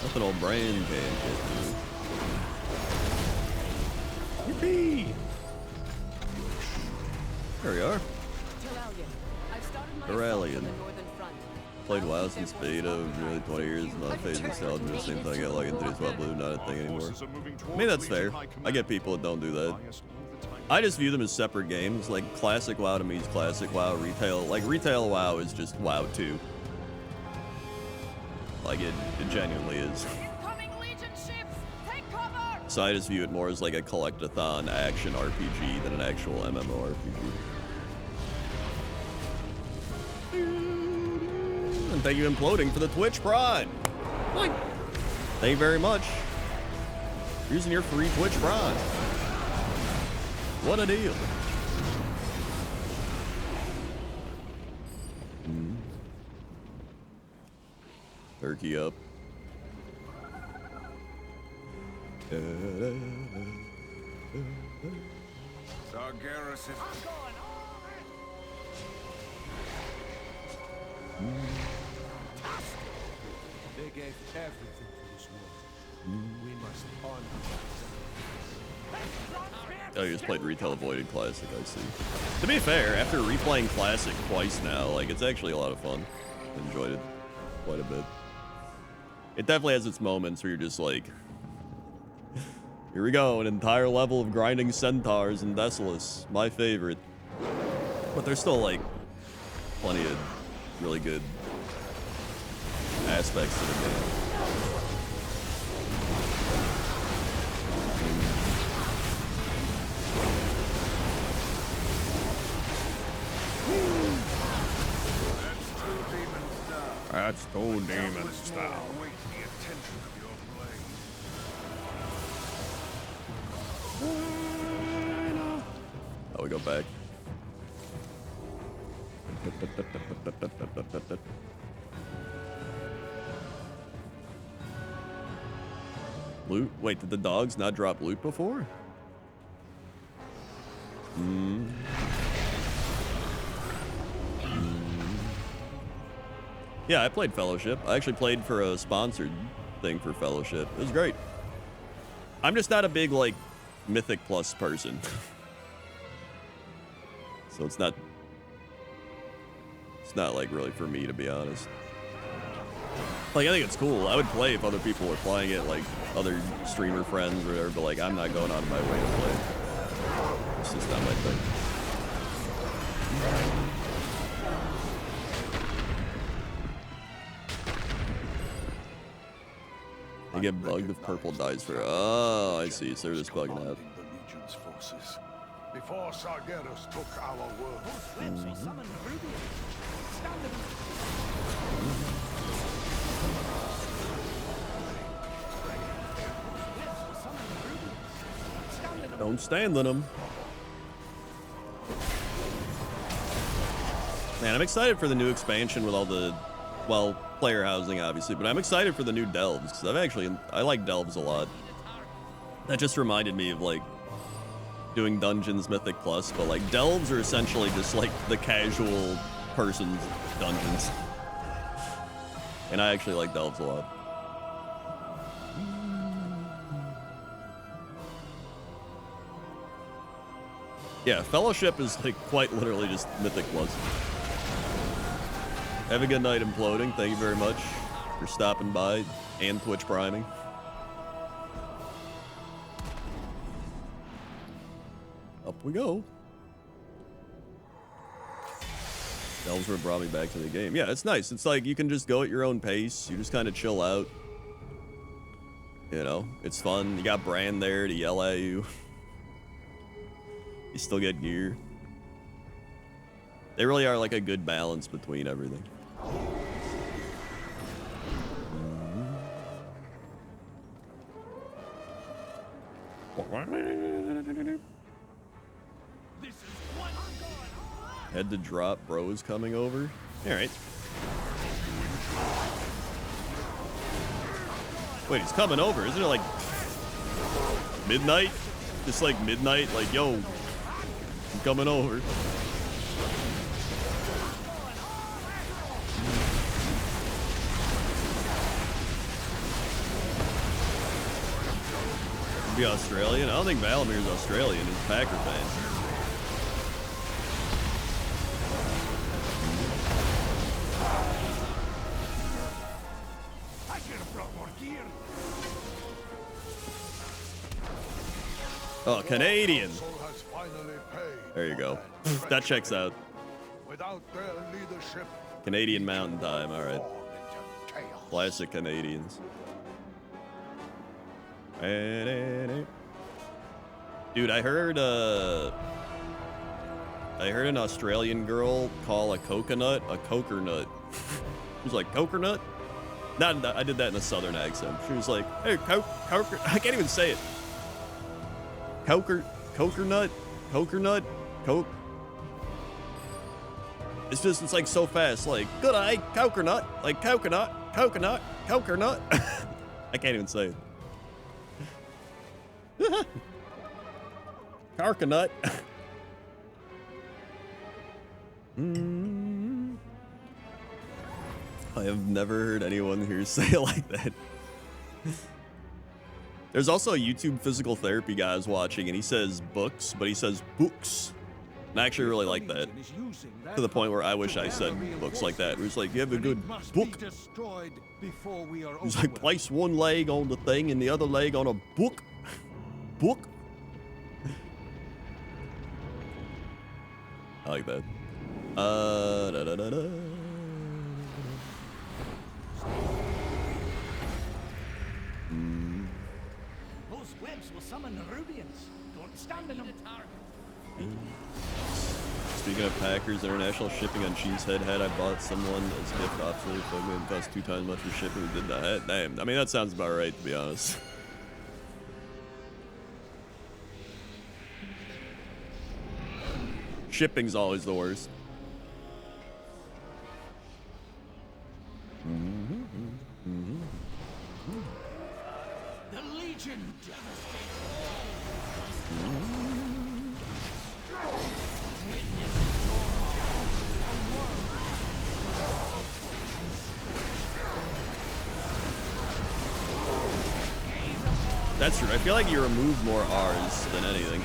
Speaker 1: That's an old brand can shit. Yippee! There we are.
Speaker 4: I've started my
Speaker 1: Aurelian.
Speaker 4: assault on the northern front.
Speaker 1: Played WoW since beta, nearly 20 years, not a phase of nostalgia, the same thing I like in today's WoW Blue, not a thing anymore. I mean, that's fair. I get people that don't do that. I just view them as separate games. Like, classic WoW to me is classic WoW. Retail WoW is just WoW 2. Like, it genuinely is. So I just view it more as like a collect-a-thon action RPG than an actual MMORPG. And thank you, Imploding, for the Twitch Prime. Thank you very much. Using your free Twitch Prime. What a deal. Turkey up.
Speaker 2: Sargeras is...
Speaker 4: They gave everything to this world. We must honor them.
Speaker 1: Oh, you just played Retail Avoided Classic, I see. To be fair, after replaying Classic twice now, like, it's actually a lot of fun. Enjoyed it quite a bit. It definitely has its moments where you're just like, here we go, an entire level of grinding centaurs and Desolus, my favorite. But there's still, like, plenty of really good aspects to the game. That's two demon style. Oh, we go back. Loot? Wait, did the dogs not drop loot before? Yeah, I played Fellowship. I actually played for a sponsored thing for Fellowship. It was great. I'm just not a big, like, Mythic Plus person. So it's not, like, really for me, to be honest. Like, I think it's cool. I would play if other people were playing it, like, other streamer friends or whatever, but, like, I'm not going out of my way to play. It's just not my thing. They get bugged if purple dies for... Oh, I see. So they're just bugging out.
Speaker 2: Before Sargeras took our world.
Speaker 1: Don't stand on them. Man, I'm excited for the new expansion with all the, well, player housing, obviously, but I'm excited for the new delves, because I like delves a lot. That just reminded me of, like, doing Dungeons Mythic Plus, but, like, delves are essentially just, like, the casual person's dungeons. And I actually like delves a lot. Yeah, Fellowship is, like, quite literally just Mythic Plus. Have a good night, Imploding. Thank you very much for stopping by and Twitch priming. Up we go. Delves what brought me back to the game. Yeah, it's nice. It's like you can just go at your own pace. You just kind of chill out. You know, it's fun. You got Bran there to yell at you. You still get gear. They really are like a good balance between everything. Head to drop, bro is coming over. Alright. Wait, he's coming over. Isn't it like midnight? Just like midnight, like, yo, I'm coming over. Be Australian? I don't think Valamir's Australian. He's a Packer fan. Oh, Canadian.
Speaker 2: Council has finally paid
Speaker 1: There you
Speaker 2: for
Speaker 1: go.
Speaker 2: land
Speaker 1: That checks out.
Speaker 2: Without their leadership,
Speaker 1: Canadian Mountain Time. All right.
Speaker 2: fall into chaos.
Speaker 1: Classic Canadians. Dude, I heard an Australian girl call a coconut a cokernut. She was like, coconut? Not, I did that in a southern accent. She was like, hey, coker, I can't even say it. Cokernut, coke. It's like so fast, like, good eye, coconut, like coconut. I can't even say it. Coconut. I have never heard anyone here say it like that. There's also a YouTube physical therapy guy I was watching, and he says books, but he says books. And I actually really like that. To the point where I wish I said books like that. It was like, you have a good book. It's like, place one leg on the thing and the other leg on a book. Book. I like that.
Speaker 5: Those webs will summon the Rubians. Don't stand in them.
Speaker 1: Speaking of Packers, international shipping on Cheesehead hat, I bought someone as a gift option. So it cost 2 times much for shipping. We did that hat. Damn. I mean, that sounds about right, to be honest. Shipping's always the worst.
Speaker 5: The Legion
Speaker 1: That's true. I feel like you remove more R's than anything.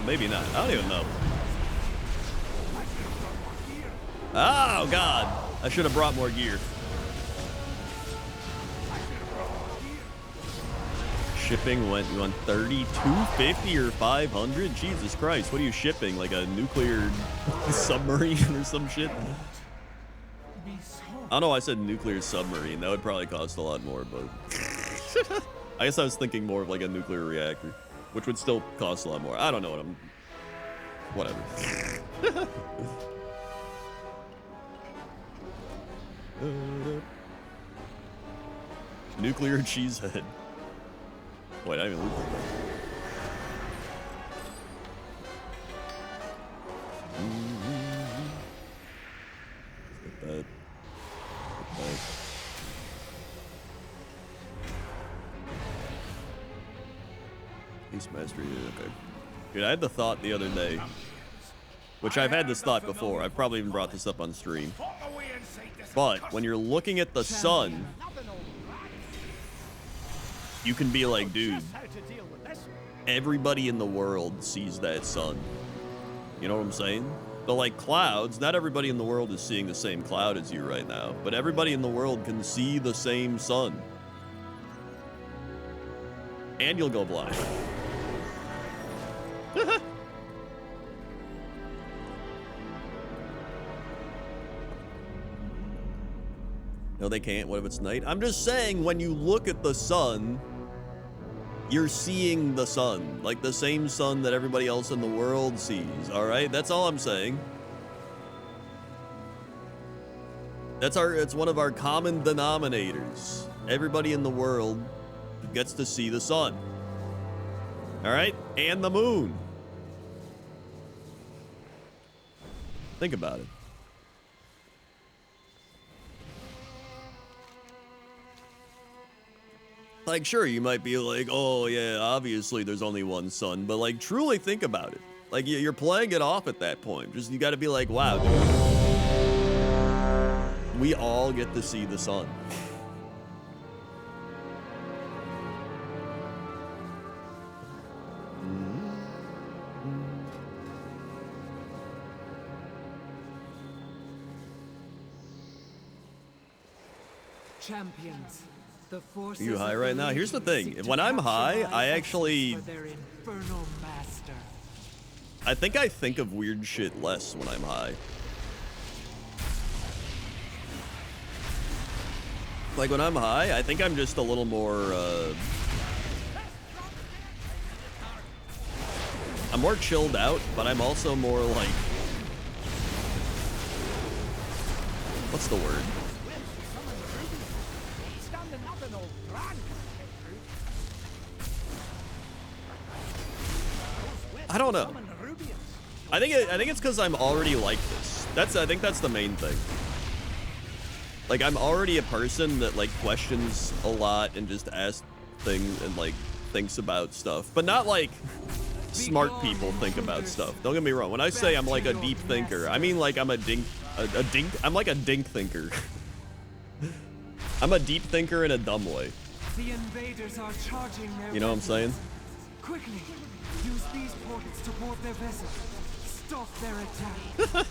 Speaker 1: Maybe not. I don't even know. Oh, God. I should have brought more gear. Shipping went, you want 30, 250 or 500? Jesus Christ. What are you shipping? Like a nuclear submarine or some shit? I don't know why I said nuclear submarine. That would probably cost a lot more, but... I guess I was thinking more of like a nuclear reactor, which would still cost a lot more. I don't know what I'm... Whatever. Nuclear cheesehead. Wait, I didn't even look at that. Get that. Peace Mastery, okay. Dude, I had the thought the other day, which I've had this thought before. I've probably even brought this up on stream. But when you're looking at the sun, you can be like, dude, everybody in the world sees that sun. You know what I'm saying? But like clouds, not everybody in the world is seeing the same cloud as you right now, but everybody in the world can see the same sun. And you'll go blind. No, they can't. What if it's night? I'm just saying, when you look at the sun, you're seeing the sun. Like the same sun that everybody else in the world sees, all right? That's all I'm saying. It's one of our common denominators. Everybody in the world gets to see the sun. All right? And the moon. Think about it. Like, sure, you might be like, oh, yeah, obviously there's only one sun. But, like, truly think about it. Like, you're playing it off at that point. Just, you got to be like, wow, dude. We all get to see the sun.
Speaker 6: Champions, The
Speaker 1: Are you high right now? Here's the thing. When I'm high, I actually... I think of weird shit less when I'm high. Like, when I'm high, I think I'm just a little more, I'm more chilled out, but I'm also more, like... What's the word? I don't know. I think it's because I'm already like this. I think that's the main thing. Like, I'm already a person that, like, questions a lot and just asks things and, like, thinks about stuff. But not like smart people think about stuff. Don't get me wrong. When I say I'm like a deep thinker, I mean like I'm I'm like a dink thinker. I'm a deep thinker in a dumb way.
Speaker 6: The invaders are charging their
Speaker 1: You know what I'm saying?
Speaker 6: Quickly, use these portals to board their vessel. Stop their attack.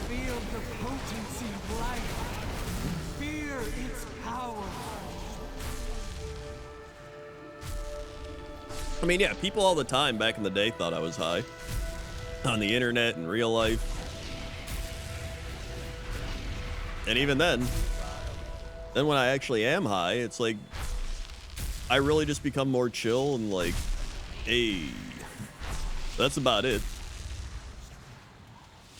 Speaker 6: Feel the potency of life. Fear its power.
Speaker 1: I mean, yeah, people all the time back in the day thought I was high. On the internet, in real life. And even then when I actually am high, it's like, I really just become more chill and like, hey, that's about it.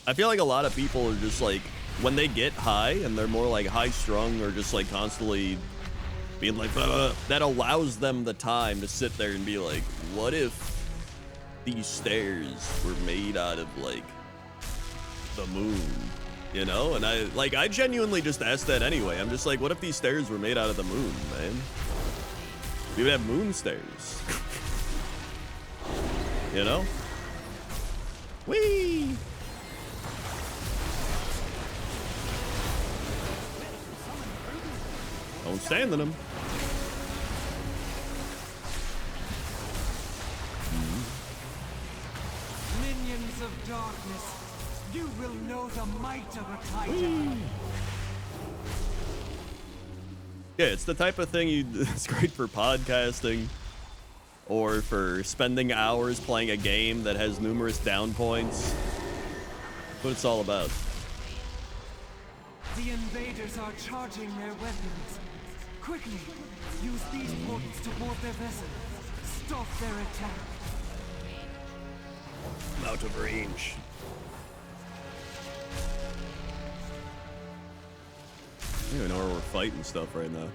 Speaker 1: I feel like a lot of people are just like, when they get high and they're more like high strung or just like constantly being like, that allows them the time to sit there and be like, what if these stairs were made out of like the moon? You know? And I genuinely just asked that anyway. I'm just like, what if these stairs were made out of the moon, man? We would have moon stairs. You know? Whee! Don't stand in them.
Speaker 6: Minions of darkness, you will know the might of a titan.
Speaker 1: Yeah, it's the type of thing it's great for podcasting or for spending hours playing a game that has numerous down points. That's what it's all about.
Speaker 6: The invaders are charging their weapons. Quickly, use these portals to board their vessel. Stop their attack.
Speaker 1: I'm out of range. I don't even know where we're fighting stuff right now.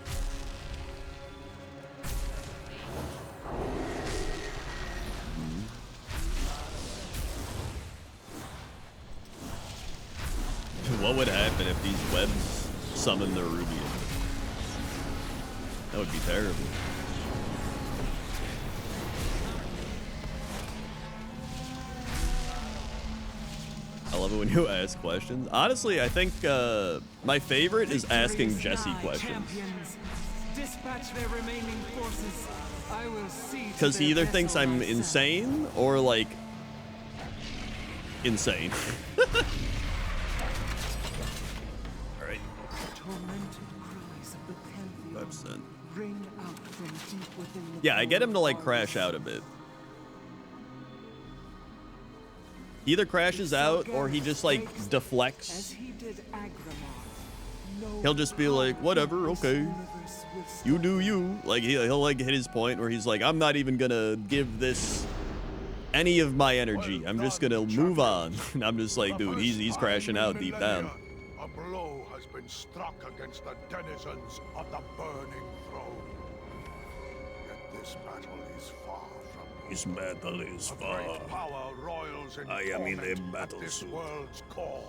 Speaker 1: What would happen if these webs summoned the Rubian? That would be terrible. I love it when you ask questions. Honestly, I think my favorite is asking Jesse questions.
Speaker 6: Dispatch their remaining forces. I will see.
Speaker 1: Because he either thinks I'm insane or like insane. Alright. Yeah, I get him to like crash out a bit. Either crashes out or he just like deflects. He'll just be like, whatever, okay. You do you. Like he'll like hit his point where he's like, I'm not even gonna give this any of my energy. I'm just gonna move on. And I'm just like, dude, he's crashing out deep down.
Speaker 2: A blow has been struck against the denizens of the burning throne. Yet this battle is far from
Speaker 1: This battle is far.
Speaker 2: great power royals in
Speaker 1: I am in a
Speaker 2: torment
Speaker 1: battle
Speaker 2: at this
Speaker 1: suit.
Speaker 2: world's core.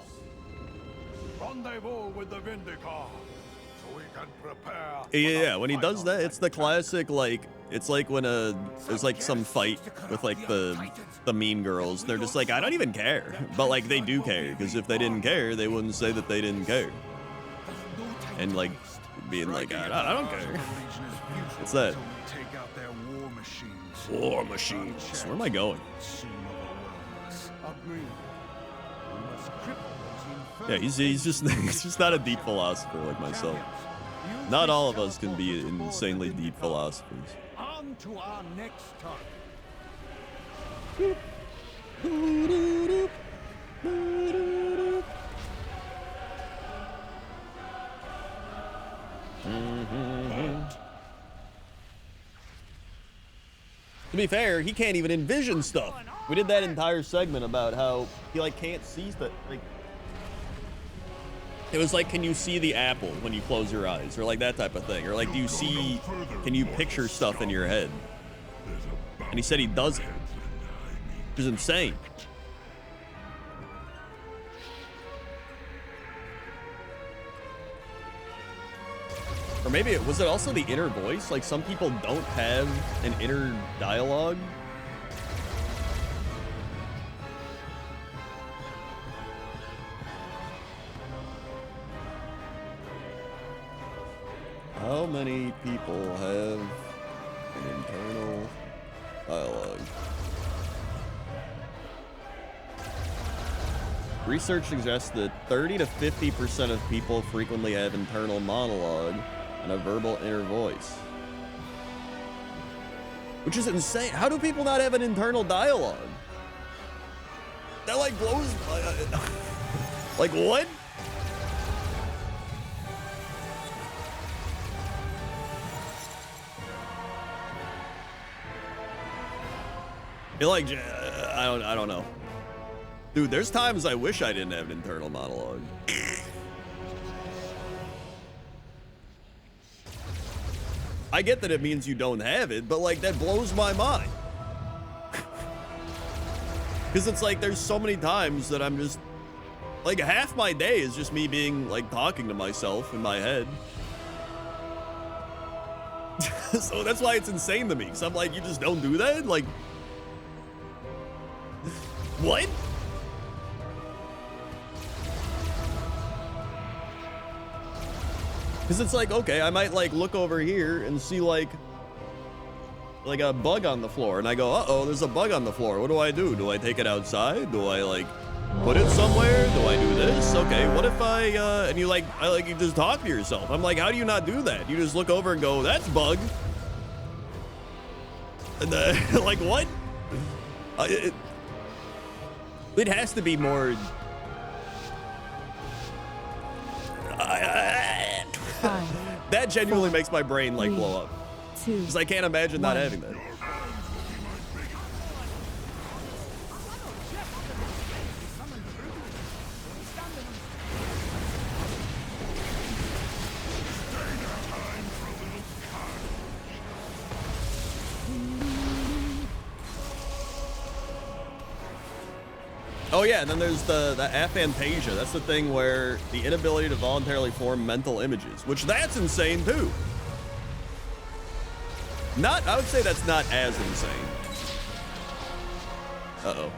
Speaker 2: Rendezvous with the Vindicar, so we can prepare.
Speaker 1: Yeah, when he does that, it's the classic, like, it's like when there's like some fight with like the mean girls. They're just like, I don't even care. But like, they do care, because if they didn't care, they wouldn't say that they didn't care. And like, being like, I don't care. What's that? War machines. Where am I going?
Speaker 4: Agreed. must cripple those
Speaker 1: Yeah,
Speaker 4: infernal
Speaker 1: he's just he's just not a deep philosopher like myself.
Speaker 4: Use
Speaker 1: Not
Speaker 4: this
Speaker 1: all of us
Speaker 4: teleport
Speaker 1: can be
Speaker 4: to the board
Speaker 1: insanely
Speaker 4: within the
Speaker 1: deep
Speaker 4: garden.
Speaker 1: philosophers.
Speaker 4: On to our next target.
Speaker 1: To be fair, he can't even envision stuff. We did that entire segment about how he like can't see stuff. Like it was like, can you see the apple when you close your eyes, or like that type of thing, or like do you see? Can you picture stuff in your head? And he said he doesn't, which is insane. Or maybe it was it also the inner voice? Like some people don't have an inner dialogue. How many people have an internal dialogue? Research suggests that 30 to 50% of people frequently have internal monologue and a verbal inner voice. Which is insane. How do people not have an internal dialogue? That like blows my... like what? You're like, I don't know. Dude, there's times I wish I didn't have an internal monologue. I get that it means you don't have it, but like that blows my mind. Because it's like there's so many times that I'm just like half my day is just me being like talking to myself in my head. So that's why it's insane to me. Because I'm like, you just don't do that? Like, what? Because it's like, okay, I might like look over here and see like a bug on the floor, and I go, uh-oh, there's a bug on the floor. What do? Do I take it outside? Do I like put it somewhere? Do I do this? Okay, what if I and you like you just talk to yourself. I'm like, how do you not do that? You just look over and go, that's bug. And like what? It has to be more. That genuinely makes my brain like blow up. Because I can't imagine not having that. Oh yeah, and then there's the aphantasia. That's the thing where the inability to voluntarily form mental images, which that's insane too. I would say that's not as insane. Uh-oh.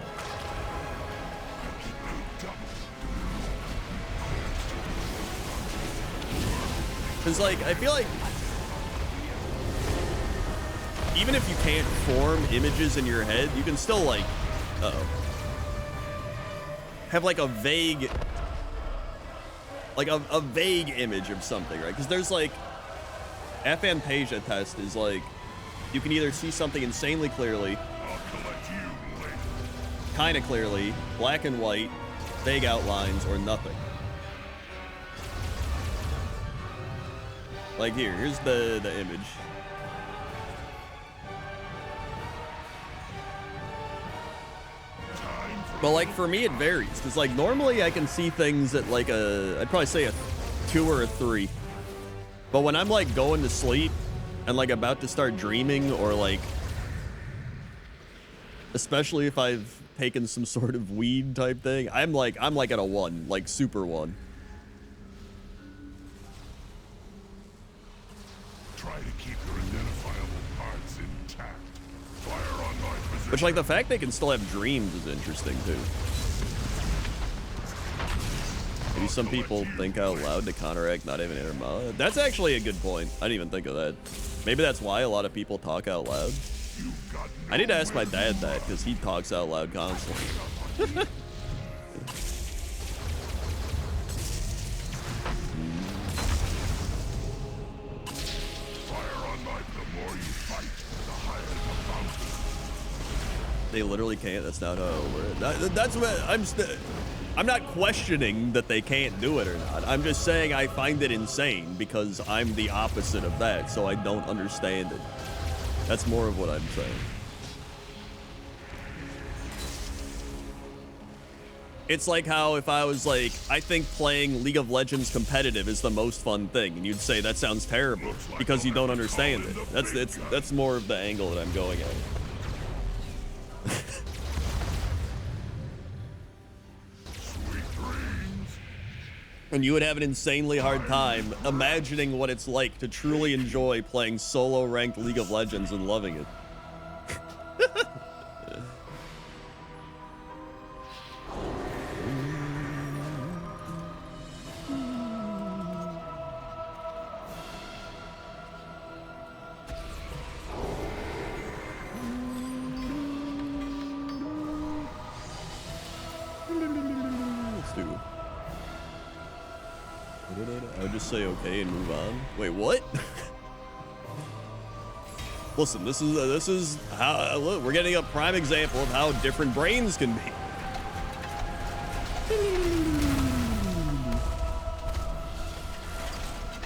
Speaker 1: Cause like, I feel like even if you can't form images in your head, you can still like, uh-oh, have like a vague, a vague image of something, right? Because there's like, aphantasia test is like, you can either see something insanely clearly, kind of clearly, black and white, vague outlines, or nothing. Like here's the image. But like for me it varies, because like normally I can see things at like I'd probably say a 2 or a 3. But when I'm like going to sleep and like about to start dreaming, or like, especially if I've taken some sort of weed type thing, I'm like at a 1, like super 1.
Speaker 2: Try to keep your identifiable parts intact. Fire on my position.
Speaker 1: Which like the fact they can still have dreams is interesting too. Maybe some people think out loud to counteract not having inner monologue. That's actually a good point. I didn't even think of that. Maybe that's why a lot of people talk out loud. I need to ask my dad that, because he talks out loud constantly. They literally can't. That's not how it works. That's what I'm not questioning that they can't do it or not. I'm just saying I find it insane because I'm the opposite of that, so I don't understand it. That's more of what I'm saying. It's like how if I was like, I think playing League of Legends competitive is the most fun thing, and you'd say that sounds terrible because you don't understand it. That's more of the angle that I'm going at. And you would have an insanely hard time imagining what it's like to truly enjoy playing solo ranked League of Legends and loving it. I would just say okay and move on. Wait, what? Listen, this is how look, we're getting a prime example of how different brains can be.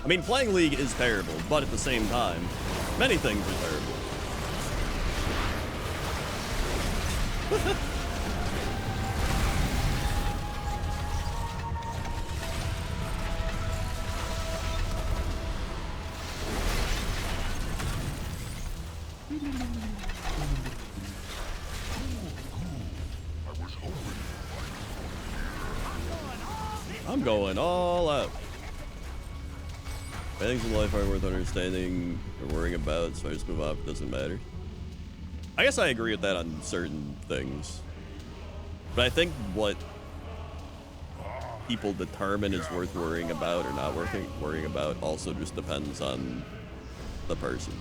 Speaker 1: I mean, playing League is terrible, but at the same time, many things are terrible. I'm going all out. Things in life aren't worth understanding or worrying about, so I just move on. It doesn't matter. I guess I agree with that on certain things. But I think what people determine is worth worrying about or not worrying about also just depends on the person.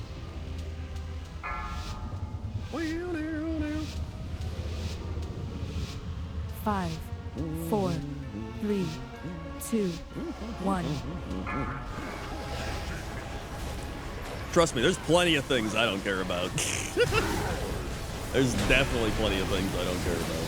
Speaker 7: 5, 4, 3, 2, 1.
Speaker 1: Trust me, there's plenty of things I don't care about. There's definitely plenty of things I don't care about.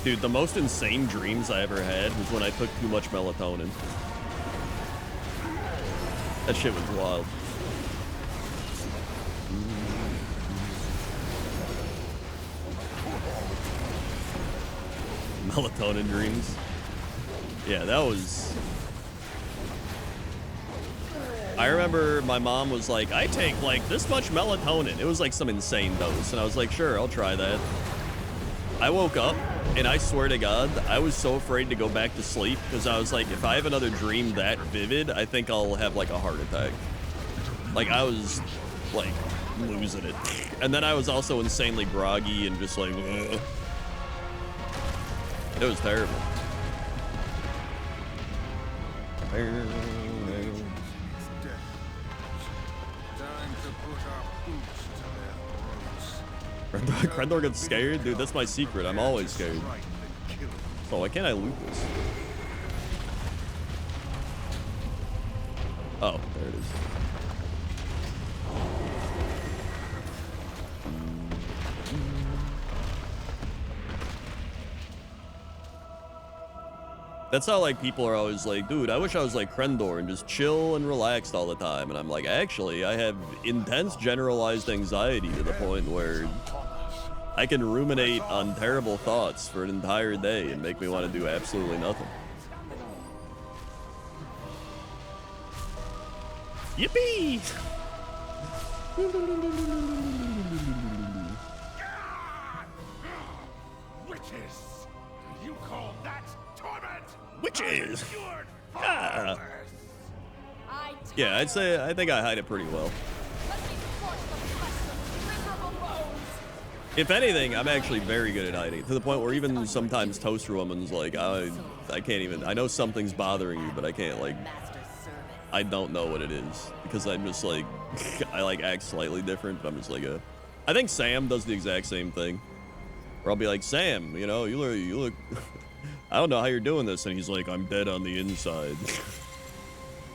Speaker 1: Dude, the most insane dreams I ever had was when I took too much melatonin. That shit was wild. Melatonin dreams. Yeah, that was... I remember my mom was like, I take like this much melatonin. It was like some insane dose. And I was like, sure, I'll try that. I woke up and I swear to God, I was so afraid to go back to sleep because I was like, if I have another dream that vivid, I think I'll have like a heart attack. Like I was like losing it. And then I was also insanely groggy and just like, ugh. It was terrible. Scrandle gets scared? Dude, that's my secret. I'm always scared. So why can't I loot this? Oh, there it is. That's how like people are always like, dude, I wish I was like Crendor and just chill and relaxed all the time. And I'm like, actually, I have intense generalized anxiety to the point where I can ruminate on terrible thoughts for an entire day and make me want to do absolutely nothing. Yippee!
Speaker 2: Witches! You call that torment?
Speaker 1: Witches! Ah. Yeah, I think I hide it pretty well. If anything, I'm actually very good at hiding, to the point where even sometimes Toaster Woman's like, I can't even, I know something's bothering you, but I can't, like, I don't know what it is, because I'm just like, I like act slightly different, but I'm just like I think Sam does the exact same thing, where I'll be like, Sam, you know, you look, I don't know how you're doing this, and he's like, I'm dead on the inside.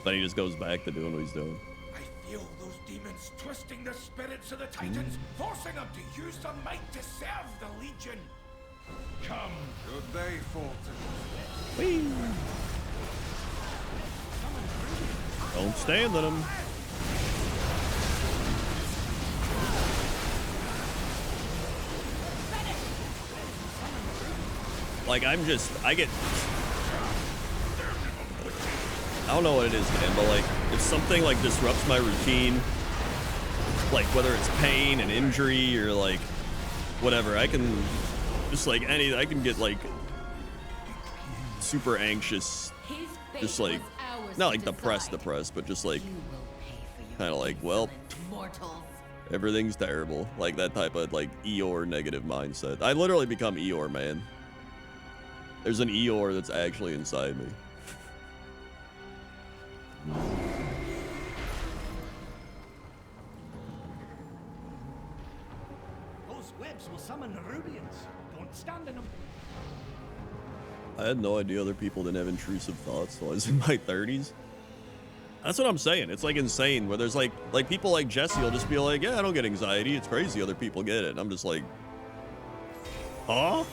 Speaker 1: Then he just goes back to doing what he's doing.
Speaker 2: I feel those demons twisting the spirits of the Titans, forcing them to use their might to serve the Legion. Come,
Speaker 4: Good day, Fulton.
Speaker 1: Whee! Don't stand on him. Like, I don't know what it is, man, but like, if something like disrupts my routine, like whether it's pain and injury or like whatever, I can just like I can get like super anxious, just like, not like depressed, but just like kind of like, well, everything's terrible, like that type of like Eeyore negative mindset. I literally become Eeyore, man. There's an Eeyore that's actually inside me.
Speaker 5: Those webs will summon Nerubians. Don't stand in them.
Speaker 1: I had no idea other people didn't have intrusive thoughts till I was in my 30s. That's what I'm saying. It's like insane where there's like people like Jesse will just be like, yeah, I don't get anxiety. It's crazy other people get it. And I'm just like, huh?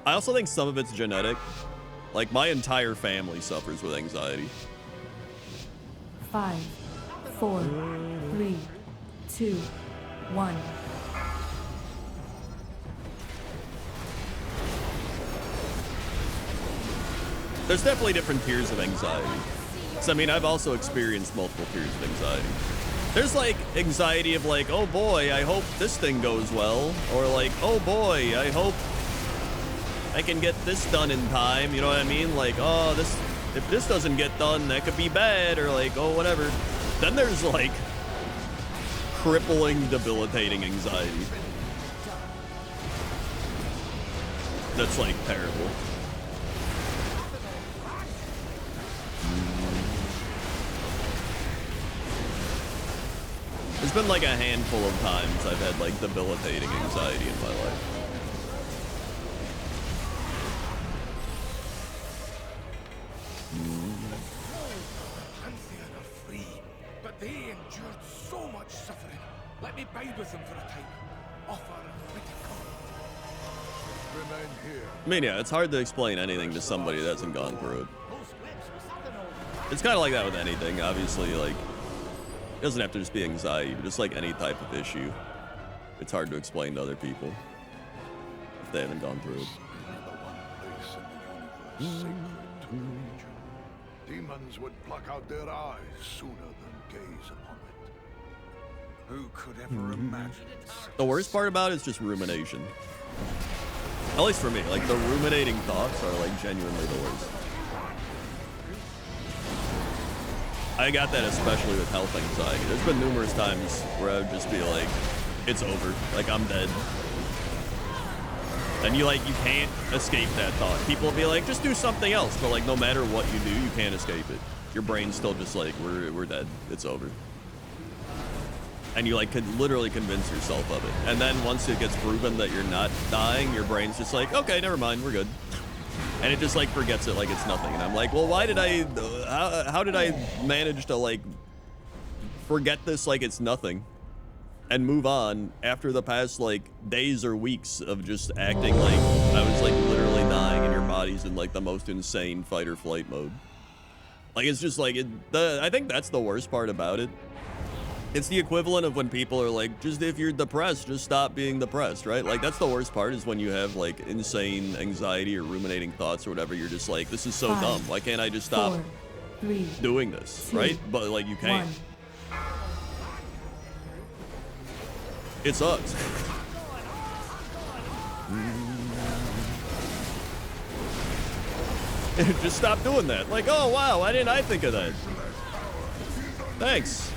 Speaker 1: I also think some of it's genetic. Like my entire family suffers with anxiety.
Speaker 7: 5, 4, 3, 2, 1.
Speaker 1: There's definitely different tiers of anxiety. So I mean, I've also experienced multiple tiers of anxiety. There's like anxiety of like, oh boy, I hope this thing goes well. Or like, oh boy, I hope I can get this done in time. You know what I mean? Like, oh, if this doesn't get done, that could be bad. Or like, oh, whatever. Then there's like crippling, debilitating anxiety. That's like terrible. There's been like a handful of times I've had like debilitating anxiety in my life.
Speaker 2: Pantheon are free, but they endured so much suffering. Let me bide with them for a time. Offer a fitting comfort. Remain here.
Speaker 1: I mean, yeah, it's hard to explain anything to somebody that hasn't gone through it. It's kind of like that with anything, obviously, like, it doesn't have to just be anxiety, but just like any type of issue. It's hard to explain to other people if they haven't gone through it.
Speaker 2: The one place in the universe sacred to the Legion. Demons would pluck out their eyes sooner than gaze upon it.
Speaker 4: Who could ever imagine it?
Speaker 1: The worst part about it is just rumination. At least for me, like the ruminating thoughts are like genuinely the worst. I got that especially with health anxiety. There's been numerous times where I would just be like, it's over, like I'm dead. And you can't escape that thought. People will be like, just do something else. But like, no matter what you do, you can't escape it. Your brain's still just like, we're dead, it's over. And you like could literally convince yourself of it. And then once it gets proven that you're not dying, your brain's just like, okay, never mind, we're good. And it just like forgets it like it's nothing. And I'm like, well, why did how did I manage to like forget this like it's nothing and move on after the past like days or weeks of just acting like I was like literally dying and your body's in like the most insane fight or flight mode. Like it's just like I think that's the worst part about it. It's the equivalent of when people are like, just if you're depressed, just stop being depressed, right? Like that's the worst part is when you have like insane anxiety or ruminating thoughts or whatever. You're just like, this is so
Speaker 7: 5,
Speaker 1: dumb. Why can't I just stop
Speaker 7: 4, 3,
Speaker 1: doing this,
Speaker 7: 2,
Speaker 1: right? But like you can't.
Speaker 7: 1.
Speaker 1: It sucks. Just stop doing that. Like, oh wow, why didn't I think of that? Thanks.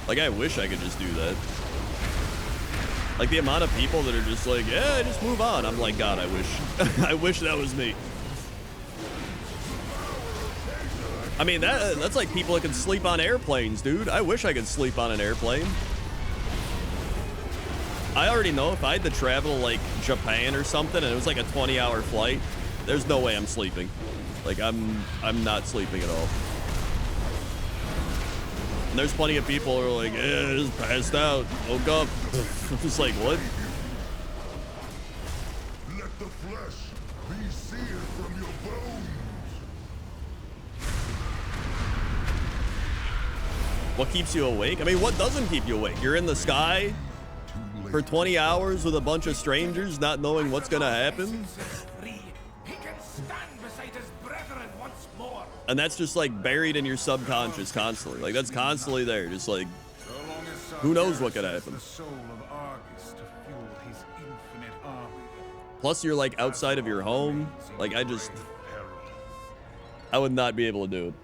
Speaker 1: Like, I wish I could just do that. Like, the amount of people that are just like, yeah, just move on. I'm like, God, I wish. I wish that was me. I mean, that's like people that can sleep on airplanes, dude. I wish I could sleep on an airplane. I already know if I had to travel, like, Japan or something, and it was like a 20-hour flight, there's no way I'm sleeping. Like, I'm not sleeping at all. And there's plenty of people who are like, yeah, I just passed out, woke up. I'm just like, what?
Speaker 2: Let the flesh be seared from your bones.
Speaker 1: What keeps you awake? I mean, what doesn't keep you awake? You're in the sky for 20 hours with a bunch of strangers, not knowing what's gonna happen.
Speaker 2: He can stand beside his brethren once more.
Speaker 1: And that's just like buried in your subconscious constantly. Like, that's constantly there, just like, who knows what could happen.
Speaker 3: The soul of Argus to fuel his infinite army.
Speaker 1: Plus, you're like outside of your home. Like, I would not be able to do it.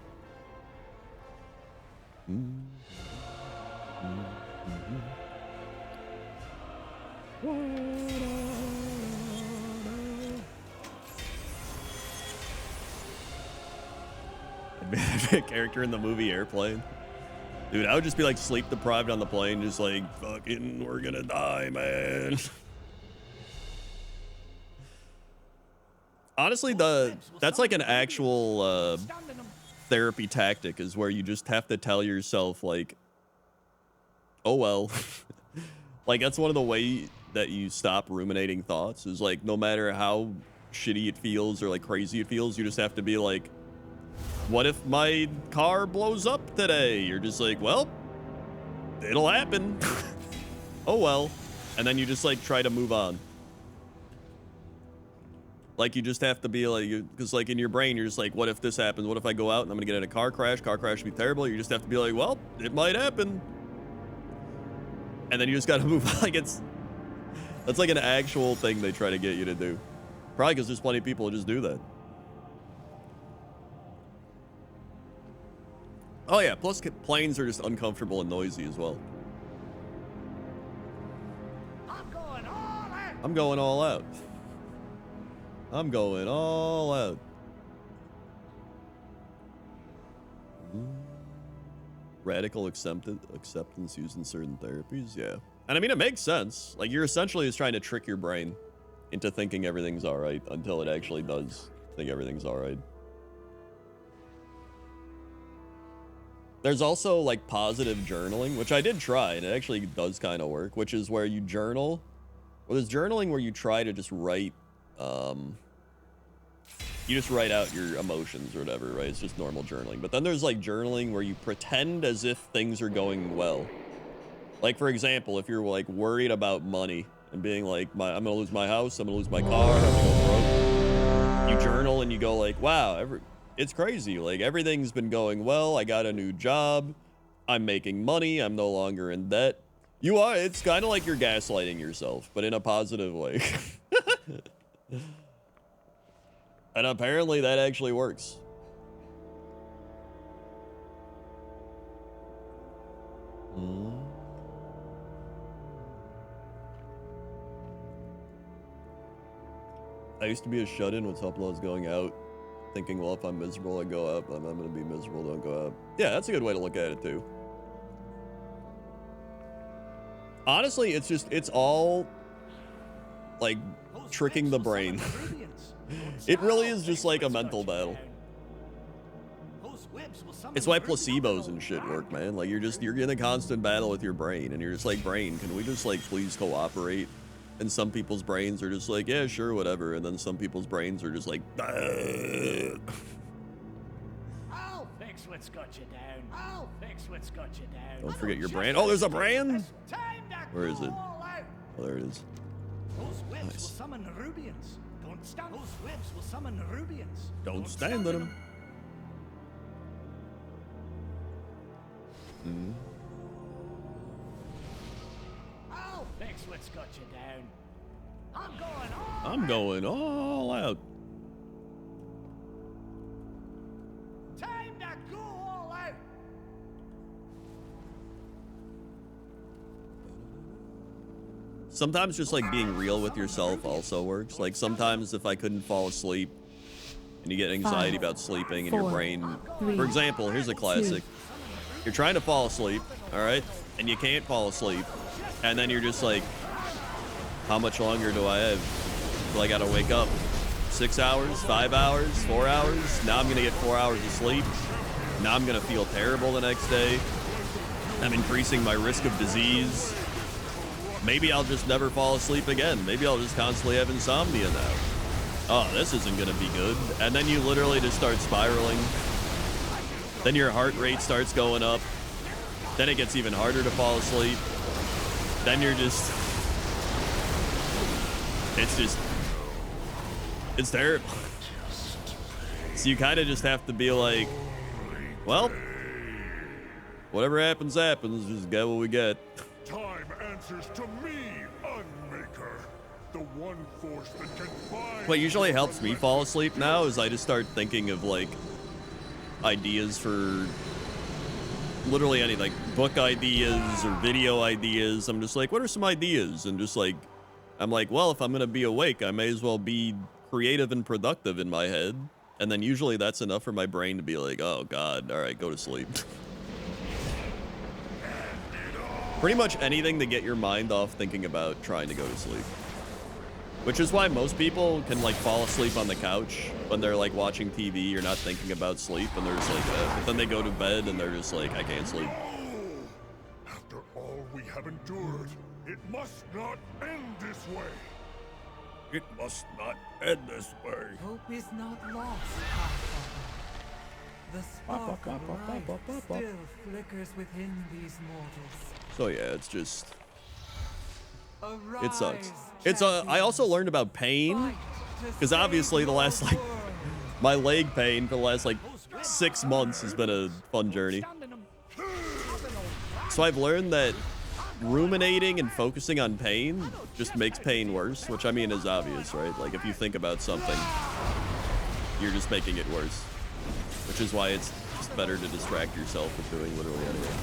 Speaker 1: I'd be a character in the movie Airplane. Dude, I would just be like sleep deprived on the plane, just like, fucking, we're gonna die, man. Honestly, that's like an actual therapy tactic, is where you just have to tell yourself, like, oh well. Like, that's one of the ways that you stop ruminating thoughts, is like, no matter how shitty it feels or like crazy it feels, you just have to be like, what if my car blows up today? You're just like, well, it'll happen. Oh well. And then you just like try to move on. Like, you just have to be like, because like in your brain, you're just like, what if this happens? What if I go out and I'm gonna get in a car crash? Car crash would be terrible. You just have to be like, well, it might happen. And then you just gotta move on. Like, that's like an actual thing they try to get you to do. Probably because there's plenty of people who just do that. Oh yeah, plus planes are just uncomfortable and noisy as well.
Speaker 5: I'm going all out.
Speaker 1: I'm going all out. I'm going all out. Radical acceptance used in certain therapies, yeah. And I mean, it makes sense. Like, you're essentially just trying to trick your brain into thinking everything's all right until it actually does think everything's all right. There's also like positive journaling, which I did try, and it actually does kind of work, which is where you journal. Well, there's journaling where you try to just write, you just write out your emotions or whatever, right? It's just normal journaling. But then there's like journaling where you pretend as if things are going well. Like, for example, if you're like worried about money and being like, I'm gonna lose my house, I'm gonna lose my car, I'm gonna go broke. You journal and you go like, wow, it's crazy. Like, everything's been going well. I got a new job. I'm making money. I'm no longer in debt. It's kind of like you're gaslighting yourself, but in a positive way. And apparently that actually works. I used to be a shut-in when something was going out, thinking, well, if I'm miserable, I go out. But I'm going to be miserable, don't go out. Yeah, that's a good way to look at it, too. Honestly, it's all, like, tricking the brain. It really is just like a mental battle. It's why placebos and shit work, man. Like, you're in a constant battle with your brain, and you're just like, brain, can we just, like, please cooperate? And some people's brains are just like, yeah, sure, whatever. And then some people's brains are just like,
Speaker 5: I'll fix what's got you down. I'll fix what's got you down.
Speaker 1: Don't forget your brand. Oh, there's a brand? Where is it? Oh, there it is.
Speaker 5: Those webs will summon Nerubians. Don't stand. Those webs will summon Nerubians.
Speaker 1: Don't stand in them.
Speaker 5: I'll fix what's got you down.
Speaker 1: I'm going all out.
Speaker 5: Time to go all out.
Speaker 1: sometimes just like being real with yourself also works. Like sometimes if I couldn't fall asleep and you get anxiety about sleeping and your brain, for example, here's a classic. You're trying to fall asleep, all right? And you can't fall asleep. And then you're just like, how much longer do I have? Do I gotta wake up? 6 hours, 5 hours, 4 hours? Now I'm gonna get 4 hours of sleep. Now I'm gonna feel terrible the next day. I'm increasing my risk of disease. Maybe I'll just never fall asleep again. Maybe I'll just constantly have insomnia now. Oh, this isn't gonna be good. And then you literally just start spiraling. Then your heart rate starts going up. Then it gets even harder to fall asleep. Then you're just, it's terrible. So you kind of just have to be like, well, whatever happens, happens. Just get what we get.
Speaker 2: Time answers to me, Unmaker. The one force that can bind.
Speaker 1: What usually helps me fall asleep now is I just start thinking of like ideas for literally any like book ideas or video ideas. I'm just like, what are some ideas? And just like, I'm like, well, if I'm gonna be awake, I may as well be creative and productive in my head. And then usually that's enough for my brain to be like, oh God, all right, go to sleep. Pretty much anything to get your mind off thinking about trying to go to sleep. Which is why most people can like fall asleep on the couch when they're like watching TV. You're not thinking about sleep and they're just like, but then they go to bed and they're just like, I can't sleep.
Speaker 2: After all we have endured, it must not end this way. It must not end this way.
Speaker 6: Hope is not lost, Pathfinder. The spark of life still flickers within these mortals.
Speaker 1: So yeah, it's just,
Speaker 6: Arise,
Speaker 1: it sucks. I also learned about pain because obviously the last like, my leg pain for the last like 6 months has been a fun journey. So I've learned that ruminating and focusing on pain just makes pain worse, which I mean is obvious, right? Like if you think about something, you're just making it worse, which is why it's just better to distract yourself with doing literally anything.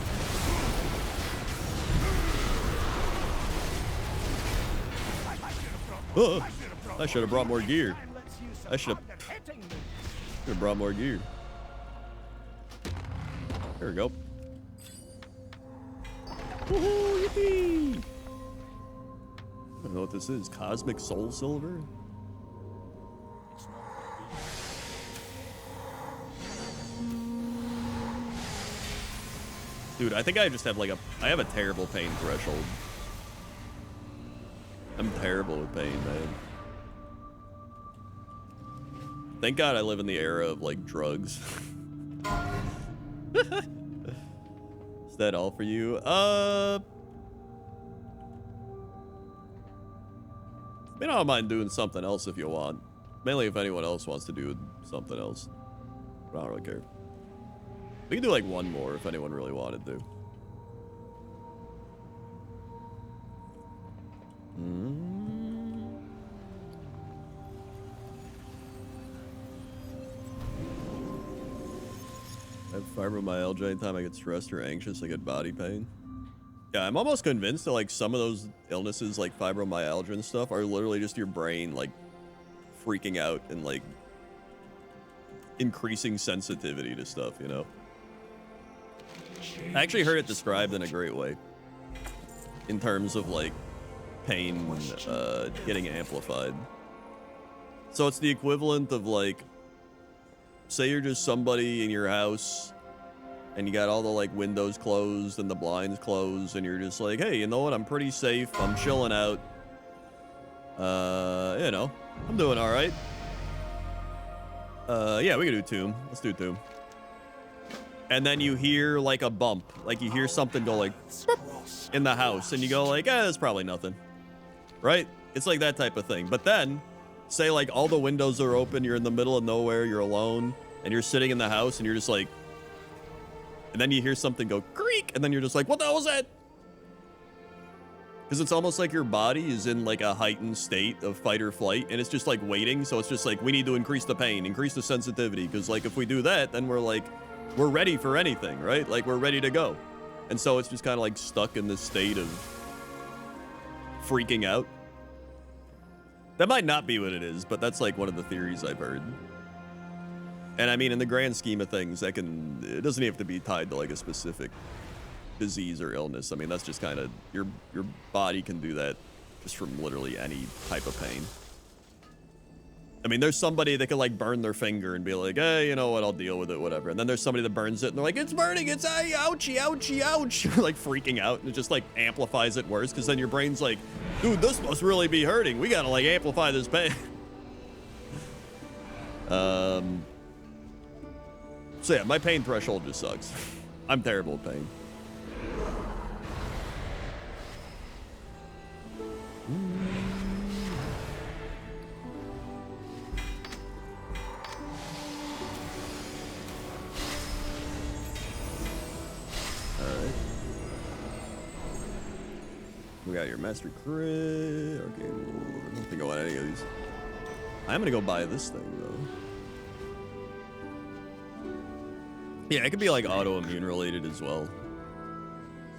Speaker 1: Oh, I should have brought more gear. I should have brought more gear. There we go. Woohoo, yippee! I don't know what this is. Cosmic Soul Silver? Dude, I think I just have like I have a terrible pain threshold. I'm terrible with pain, man. Thank God I live in the era of like drugs. Is that all for you? I mean, I don't mind doing something else if you want. Mainly if anyone else wants to do something else. But I don't really care. We can do like one more if anyone really wanted to. I have fibromyalgia. Anytime I get stressed or anxious, I get body pain. Yeah, I'm almost convinced that like some of those illnesses like fibromyalgia and stuff are literally just your brain like freaking out and like increasing sensitivity to stuff, you know? I actually heard it described in a great way in terms of like pain getting amplified. So it's the equivalent of like, say you're just somebody in your house and you got all the like windows closed and the blinds closed and you're just like, hey, you know what, I'm pretty safe, I'm chilling out, you know, I'm doing all right. Yeah, we can do Tomb. Let's do Tomb. And then you hear like a bump, like you hear something go like in the house and you go like, that's probably nothing, right? It's like that type of thing. But then say like all the windows are open, you're in the middle of nowhere, you're alone and you're sitting in the house and you're just like, and then you hear something go creak and then you're just like, what the hell was that? Because it's almost like your body is in like a heightened state of fight or flight and it's just like waiting. So it's just like, we need to increase the pain, increase the sensitivity. Because like if we do that, then we're like, we're ready for anything, right? Like we're ready to go. And so it's just kind of like stuck in this state of freaking out. That might not be what it is, but that's like one of the theories I've heard. And I mean, in the grand scheme of things, it doesn't have to be tied to like a specific disease or illness. I mean, that's just kind of, your body can do that just from literally any type of pain. I mean, there's somebody that can like burn their finger and be like, hey, you know what, I'll deal with it, whatever. And then there's somebody that burns it and they're like, it's burning, it's ouchie, ouchie, ouch. You're like freaking out and it just like amplifies it worse because then your brain's like, dude, this must really be hurting. We gotta like amplify this pain. So yeah, my pain threshold just sucks. I'm terrible at pain. Alright. We got your master crit. Okay, I don't think I want any of these. I'm gonna go buy this thing though. Yeah, it could be like autoimmune related as well.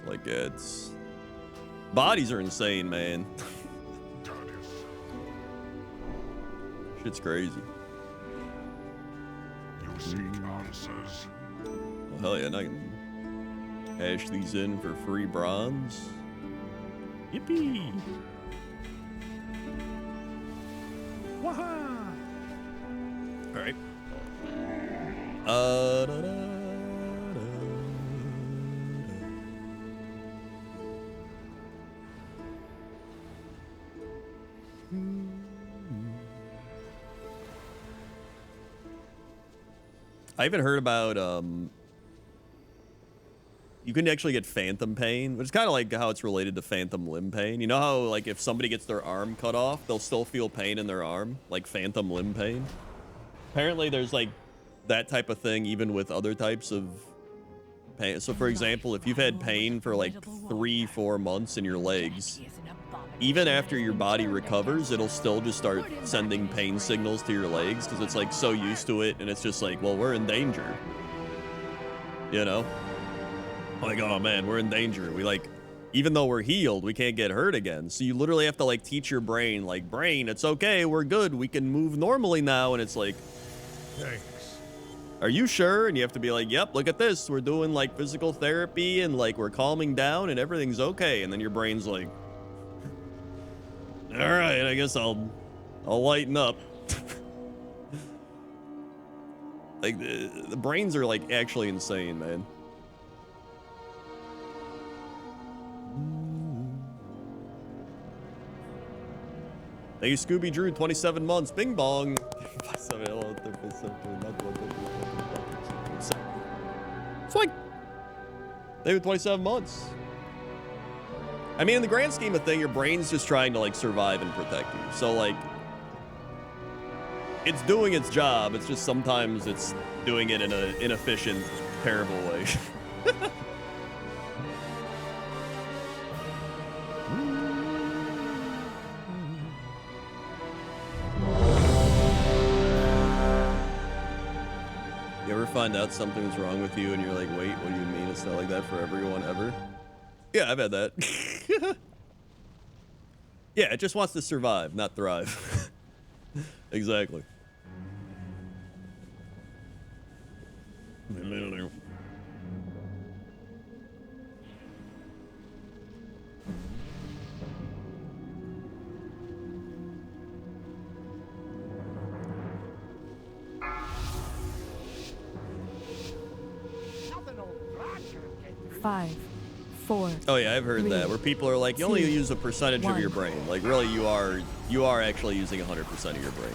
Speaker 1: Like it's bodies are insane, man. Shit's crazy.
Speaker 2: You seek answers.
Speaker 1: Well, hell yeah, and I can cash these in for free bronze. Yippee!
Speaker 3: Waha!
Speaker 1: All right. Da, da, da. I even heard about you can actually get phantom pain, which is kind of like how it's related to phantom limb pain. You know how like if somebody gets their arm cut off, they'll still feel pain in their arm, like phantom limb pain. Apparently there's like that type of thing even with other types of pain. So for example, if you've had pain for like 3-4 months in your legs, even after your body recovers, it'll still just start sending pain signals to your legs because it's like so used to it and it's just like, well, we're in danger. You know? Like, oh man, we're in danger. We like, even though we're healed, we can't get hurt again. So you literally have to like teach your brain, like, brain, it's okay, we're good, we can move normally now. And it's like,
Speaker 2: Thanks.
Speaker 1: are you sure? And you have to be like, yep, look at this. We're doing like physical therapy and like we're calming down and everything's okay. And then your brain's like, all right, I guess I'll lighten up. Like the brains are like actually insane, man. Thank you, Scooby Drew, 27 months. Bing bong. It's like, they were 27 months. I mean, in the grand scheme of thing, your brain's just trying to like survive and protect you. So like, it's doing its job. It's just sometimes it's doing it in an inefficient, terrible way. You ever find out something's wrong with you and you're like, wait, what do you mean? It's not like that for everyone ever? Yeah, I've had that. Yeah, it just wants to survive, not thrive. Exactly.
Speaker 7: Five, four.
Speaker 1: Oh yeah, I've heard that, where people are like, you only
Speaker 7: two,
Speaker 1: use a percentage of your brain. Like really, you are actually using 100% of your brain.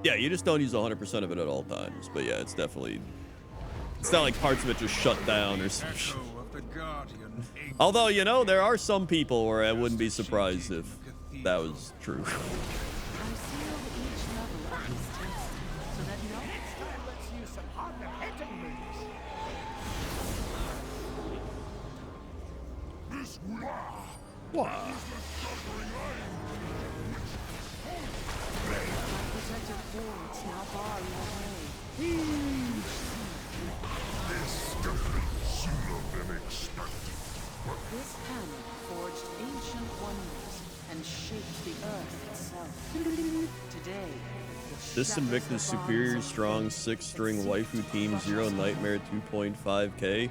Speaker 1: Yeah, you just don't use 100% of it at all times. But yeah, it's definitely... It's not like parts of it just shut down or some shit. Although, you know, there are some people where I wouldn't be surprised if that was true. Wow.
Speaker 6: Protective boards now bar your way. This hammer forged ancient wonders and shaped the earth itself. Today,
Speaker 1: This Invictus Superior Strong 6-string waifu team 0 Nightmare 2.5k.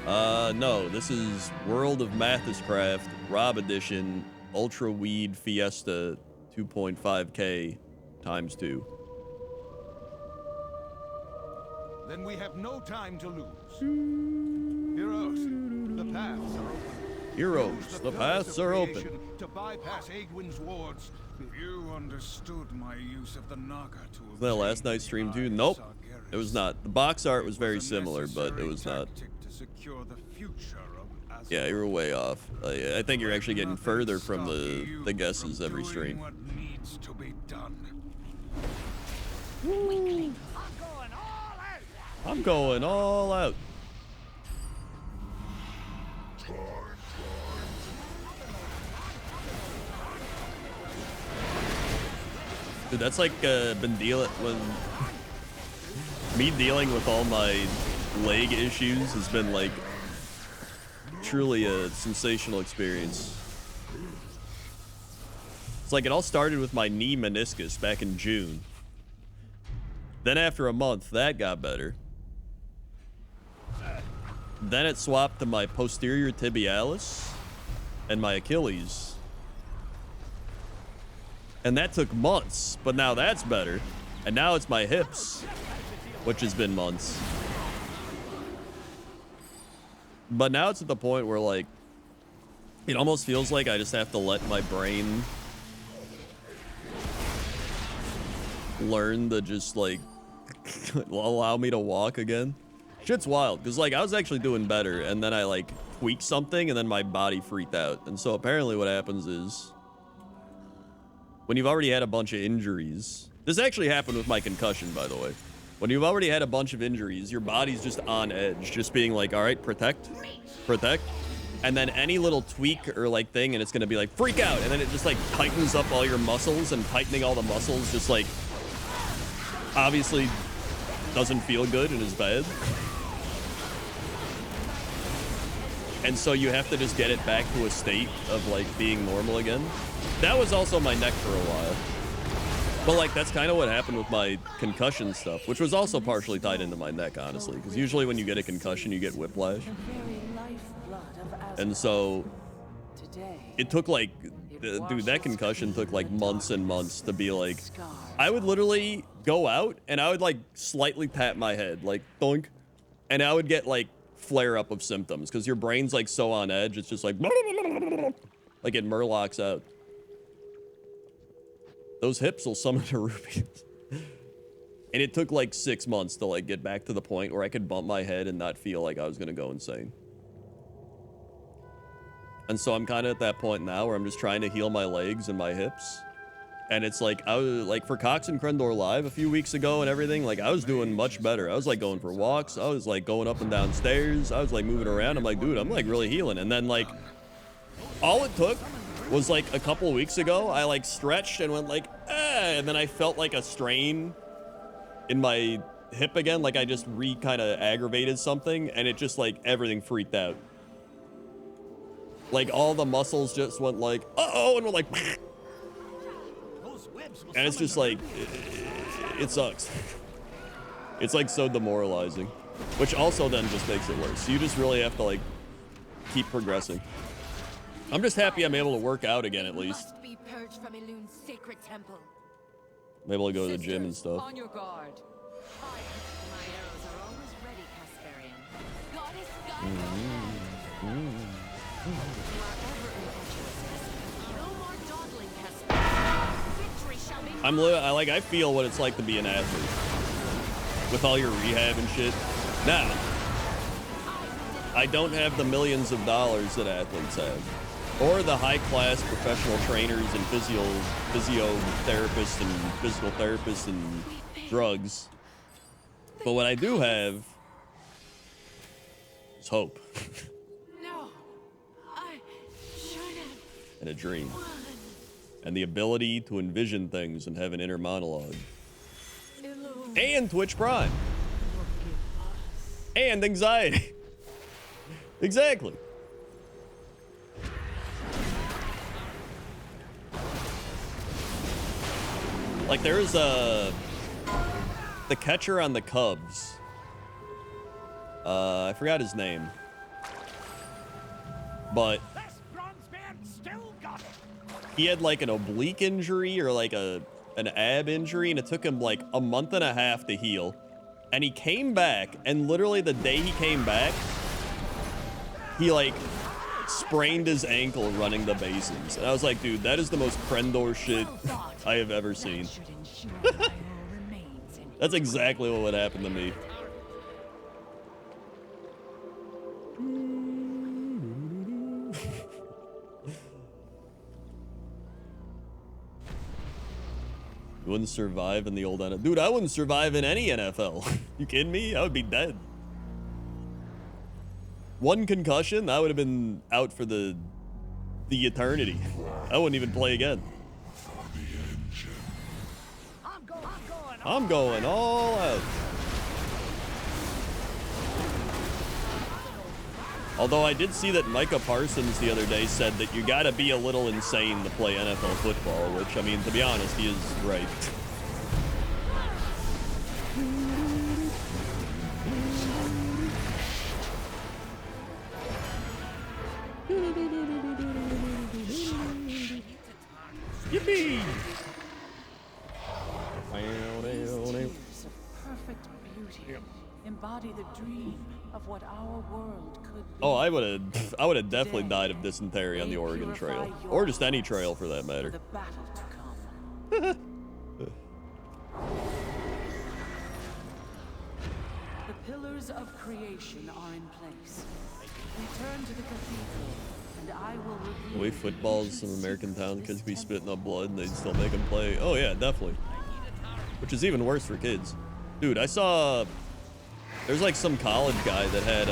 Speaker 1: No, this is World of Mathiscraft Rob Edition Ultra Weed Fiesta 2.5k times 2.
Speaker 4: Then we have no time to lose. Heroes, the paths are open.
Speaker 1: Heroes,
Speaker 4: Use
Speaker 1: the
Speaker 4: pillars
Speaker 1: paths
Speaker 4: of
Speaker 1: are open.
Speaker 4: creation to bypass Aegwyn's wards.
Speaker 2: You understood my use of the Naga to
Speaker 1: Was that last night's stream too? Nope, it was not. The box art was very similar, but it was not.
Speaker 2: To secure the future of Asgard.
Speaker 1: Yeah, you were way off. I think you're actually getting further from the guesses every stream.
Speaker 2: What needs to be done.
Speaker 1: I'm going all out. Dude, that's like been dealing when me dealing with all my leg issues has been like truly a sensational experience. It's like it all started with my knee meniscus back in June. Then after a month, that got better. Then it swapped to my posterior tibialis and my Achilles. And that took months, but now that's better. And now it's my hips, which has been months. But now it's at the point where, like, it almost feels like I just have to let my brain learn to just, like, allow me to walk again. Shit's wild, because, like, I was actually doing better, and then I, like, tweaked something, and then my body freaked out. And so apparently what happens is, when you've already had a bunch of injuries, this actually happened with my concussion, by the way. When you've already had a bunch of injuries, your body's just on edge, just being like, all right, protect, protect. And then any little tweak or like thing, and it's gonna be like, freak out. And then it just like tightens up all your muscles, and tightening all the muscles just like, obviously doesn't feel good and is bad. And so you have to just get it back to a state of like being normal again. That was also my neck for a while. But like that's kind of what happened with my concussion stuff, which was also partially tied into my neck, honestly, because usually when you get a concussion, you get whiplash. And so it took like, dude, that concussion took like months and months to be like, I would literally go out and I would like slightly tap my head, like thunk, and I would get like flare up of symptoms because your brain's like so on edge. It's just like it murlocs out. Those hips will summon the rubies. And it took like 6 months to like get back to the point where I could bump my head and not feel like I was gonna go insane. And so I'm kind of at that point now where I'm just trying to heal my legs and my hips. And it's like, I was like for Cox and Crendor Live a few weeks ago and everything, like I was doing much better. I was like going for walks. I was like going up and down stairs. I was like moving around. I'm like, dude, I'm like really healing. And then like, all it took was like a couple of weeks ago, I like stretched and went like, and then I felt like a strain in my hip again. Like I just kind of aggravated something, and it just like everything freaked out. Like all the muscles just went like, uh-oh, and we're like, and it's just like, it sucks. It's like so demoralizing, which also then just makes it worse. So you just really have to like keep progressing. I'm just happy I'm able to work out again at least.
Speaker 8: Must be purged from Elun's sacred temple.
Speaker 1: I'm able to go to the gym and stuff.
Speaker 8: On your guard. My arrows are always ready, Casparian. Goddess, guide no more dawdling, Casparian. Victory shall be.
Speaker 1: I feel what it's like to be an athlete with all your rehab and shit. Now, I don't have the millions of dollars that athletes have, or the high-class professional trainers and physiotherapists and physical therapists and drugs. But what I do have is hope.
Speaker 8: No, I should have
Speaker 1: and a dream. And the ability to envision things and have an inner monologue. And Twitch Prime. And anxiety. Exactly. Like there is the catcher on the Cubs. I forgot his name. But he had like an oblique injury or like an ab injury, and it took him like a month and a half to heal. And he came back, and literally the day he came back, he like sprained his ankle running the bases. And I was like, dude, that is the most Crendor shit I have ever seen. That's exactly what would happen to me. You wouldn't survive in the old NFL. Dude, I wouldn't survive in any NFL. You kidding me? I would be dead. One concussion, I would have been out for the eternity. I wouldn't even play again. I'm going all out. Although I did see that Micah Parsons the other day said that you gotta be a little insane to play NFL football, which, I mean, to be honest, he is right. Yippee!
Speaker 9: Perfect beauty. Embody the dream of what our world could be.
Speaker 1: Oh, I would have definitely died of dysentery on the Oregon Trail, or just any trail for that matter.
Speaker 9: The battle to come. The pillars of creation are in place. Return to the cathedral, and I will reveal.
Speaker 1: The way footballs, some American town kids be spitting up blood and they'd still make them play. Oh yeah, definitely. Which is even worse for kids. Dude, I saw there's like some college guy that had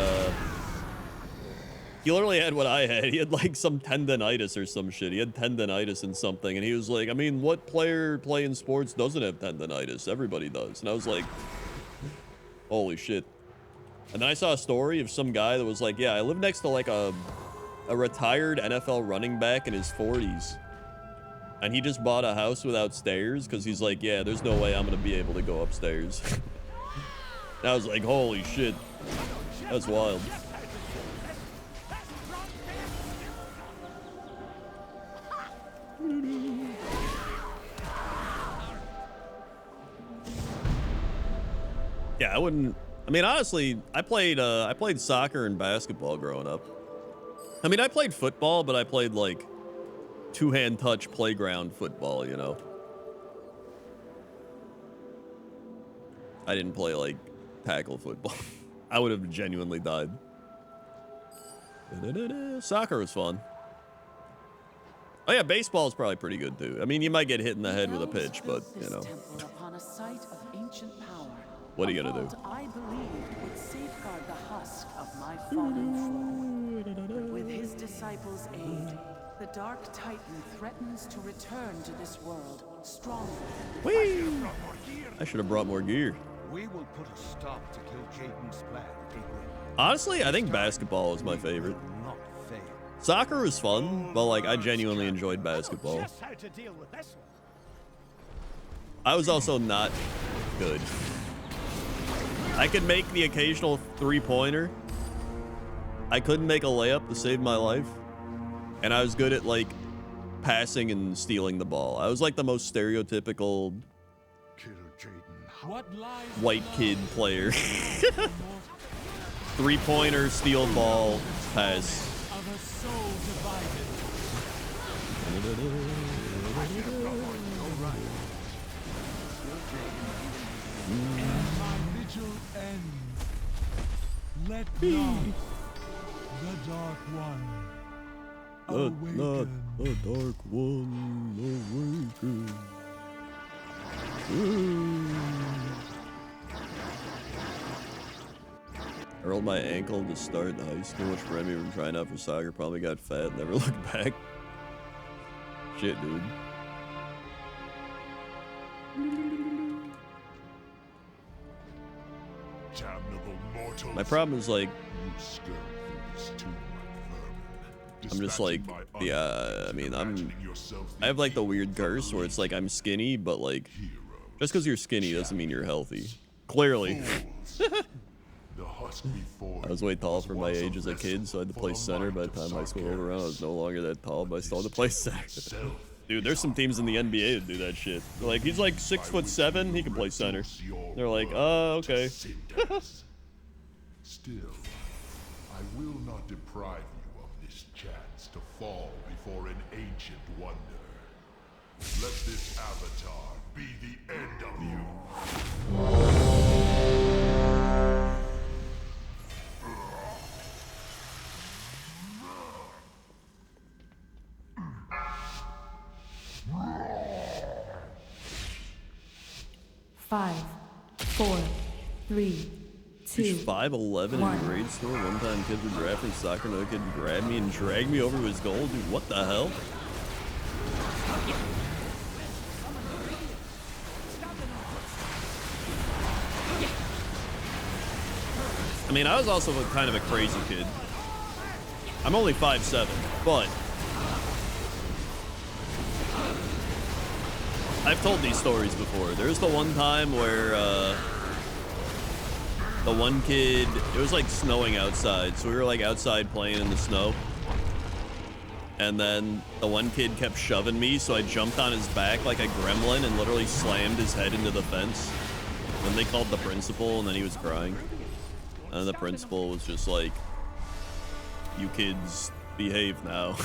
Speaker 1: he literally had what I had. He had like some tendonitis or some shit. He had tendonitis and something, and he was like, I mean, what player playing sports doesn't have tendonitis? Everybody does. And I was like, holy shit. And then I saw a story of some guy that was like, yeah, I live next to like a retired NFL running back in his 40s. And he just bought a house without stairs because he's like, yeah, there's no way I'm going to be able to go upstairs. And I was like, holy shit. That's wild. Yeah, I wouldn't. I mean, honestly, I played soccer and basketball growing up. I mean, I played football, but I played like two-hand touch playground football, you know. I didn't play like tackle football. I would have genuinely died. Soccer was fun. Oh yeah, baseball is probably pretty good too. I mean, you might get hit in the head with a pitch, but you know. What are you gonna do?
Speaker 9: I believed would safeguard the husk of my fallen foe. But with his disciples' aid, the Dark Titan threatens to return to this world stronger.
Speaker 1: Whee! I should have brought more gear.
Speaker 4: We will put a stop to kill Jaden's plan,
Speaker 1: Honestly, I think basketball is my favorite. Soccer was fun, but like I genuinely enjoyed basketball. I was also not good. I could make the occasional three-pointer. I couldn't make a layup to save my life. And I was good at like passing and stealing the ball. I was like the most stereotypical white kid player. Three-pointer, steal ball, pass.
Speaker 3: Let not the Dark One awaken.
Speaker 1: Not the Dark One awaken. I rolled my ankle to start high school, which prevented me from trying out for soccer. Probably got fat, never looked back. Shit, dude.
Speaker 10: Damnable mortals.
Speaker 1: My problem is like,
Speaker 10: You scurry through this tomb like vermin,
Speaker 1: I'm just like,
Speaker 10: dispatching my
Speaker 1: yeah, I
Speaker 10: undead,
Speaker 1: mean,
Speaker 10: imagining yourself
Speaker 1: I have like the weird
Speaker 10: the
Speaker 1: curse where it's like I'm skinny, but like,
Speaker 10: heroes.
Speaker 1: just because you're skinny doesn't mean you're healthy. Clearly.
Speaker 10: Fools. The husk before
Speaker 1: I was way tall
Speaker 10: was
Speaker 1: for my
Speaker 10: once a
Speaker 1: age as a kid, so I had to
Speaker 10: vessel
Speaker 1: play
Speaker 10: for the
Speaker 1: center. By
Speaker 10: might
Speaker 1: the
Speaker 10: of
Speaker 1: time high school rolled around, I was
Speaker 10: Sargeras.
Speaker 1: no longer that tall, but I still had to play center.
Speaker 10: Self
Speaker 1: Dude, there's some teams in the NBA that do that shit. Like, he's like 6'7", he can play center. They're like, okay.
Speaker 10: Still, I will not deprive you of this chance to fall before an ancient wonder. Let this avatar be the end of you.
Speaker 7: Five, four, three,
Speaker 1: He's
Speaker 7: 2,
Speaker 1: 5'11" in
Speaker 7: one.
Speaker 1: grade school. One time kids were drafting soccer, another kid grabbed me and dragged me over to his goal. Dude, what the hell? I mean, I was also kind of a crazy kid. I'm only 5'7", but I've told these stories before. There's the one time where the one kid, it was like snowing outside, so we were like outside playing in the snow. And then the one kid kept shoving me, so I jumped on his back like a gremlin and literally slammed his head into the fence. Then they called the principal, and then he was crying. And the principal was just like, "You kids behave now."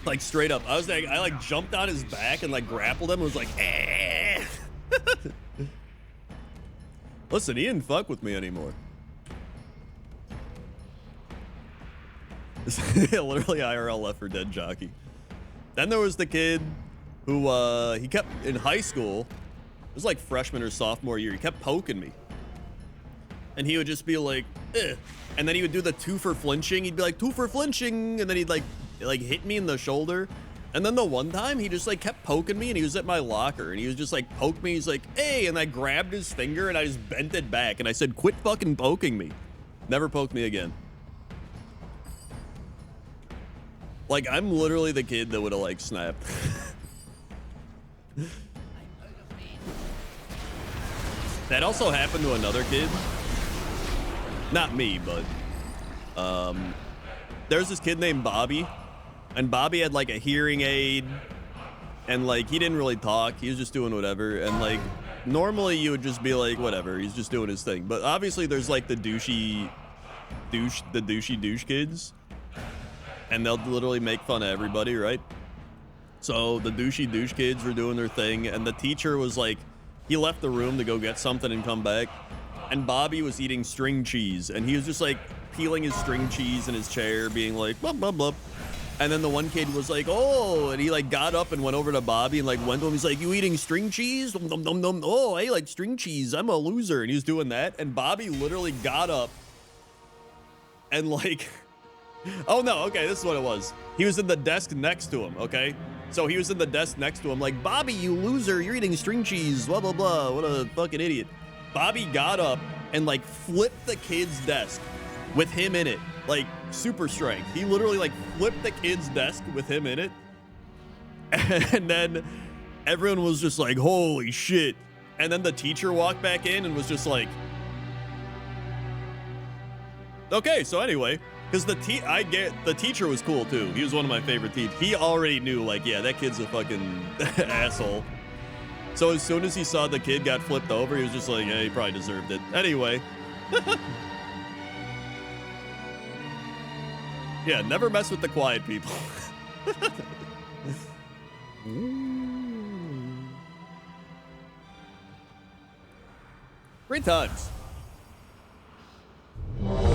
Speaker 1: Like straight up, I was like, I like jumped on his back and like grappled him and was like, eh. Listen, he didn't fuck with me anymore. Literally IRL Left 4 Dead jockey. Then there was the kid who, he kept, in high school, it was like freshman or sophomore year, he kept poking me. And he would just be like, eh. And then he would do the 2 for flinching. He'd be like, 2 for flinching. And then he'd like hit me in the shoulder. And then the one time he just like kept poking me and he was at my locker and he was just like poke me. He's like, hey, and I grabbed his finger and I just bent it back and I said, quit fucking poking me. Never poke me again. Like, I'm literally the kid that would have like snapped. That also happened to another kid. Not me, but there's this kid named Bobby, and Bobby had like a hearing aid, and like he didn't really talk. He was just doing whatever, and like normally you would just be like, whatever, he's just doing his thing. But obviously there's like the douchey douche kids, and they'll literally make fun of everybody, right? So the douchey douche kids were doing their thing, and the teacher was like, he left the room to go get something and come back, and Bobby was eating string cheese, and he was just like peeling his string cheese in his chair, being like, blah, blah, blah. And then the one kid was like, oh, and he like got up and went over to Bobby and like went to him. He's like, you eating string cheese? Dum, dum, dum, dum. Oh, I like string cheese. I'm a loser. And he was doing that. And Bobby literally got up and like, oh no, okay, this is what it was. He was in the desk next to him, okay? So he was in the desk next to him like, Bobby, you loser, you're eating string cheese, blah, blah, blah. What a fucking idiot. Bobby got up and like flipped the kid's desk with him in it. Like, super strength. He literally like flipped the kid's desk with him in it. And then everyone was just like, holy shit. And then the teacher walked back in and was just like, okay, so anyway, because the teacher was cool too. He was one of my favorite teachers. He already knew, like, yeah, that kid's a fucking asshole. So as soon as he saw the kid got flipped over, he was just like, yeah, he probably deserved it. Anyway. Yeah, never mess with the quiet people. Great times.
Speaker 5: Nothing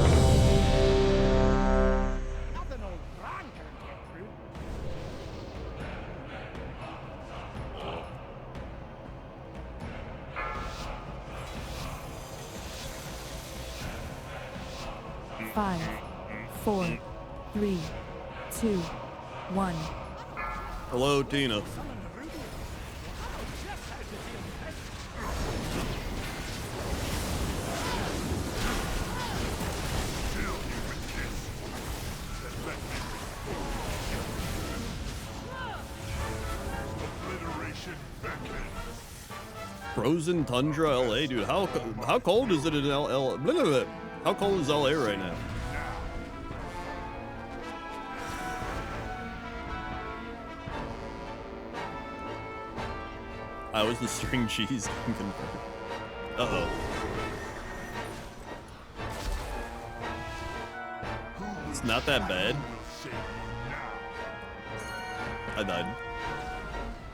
Speaker 5: old Bran can get through.
Speaker 7: 5, 4, 3, 2, 1.
Speaker 1: Hello, Tina. Frozen Tundra, LA, dude. How cold is it in LA? How cold is LA right now? How is the string cheese confirmed? Uh-oh. It's not that bad. I died.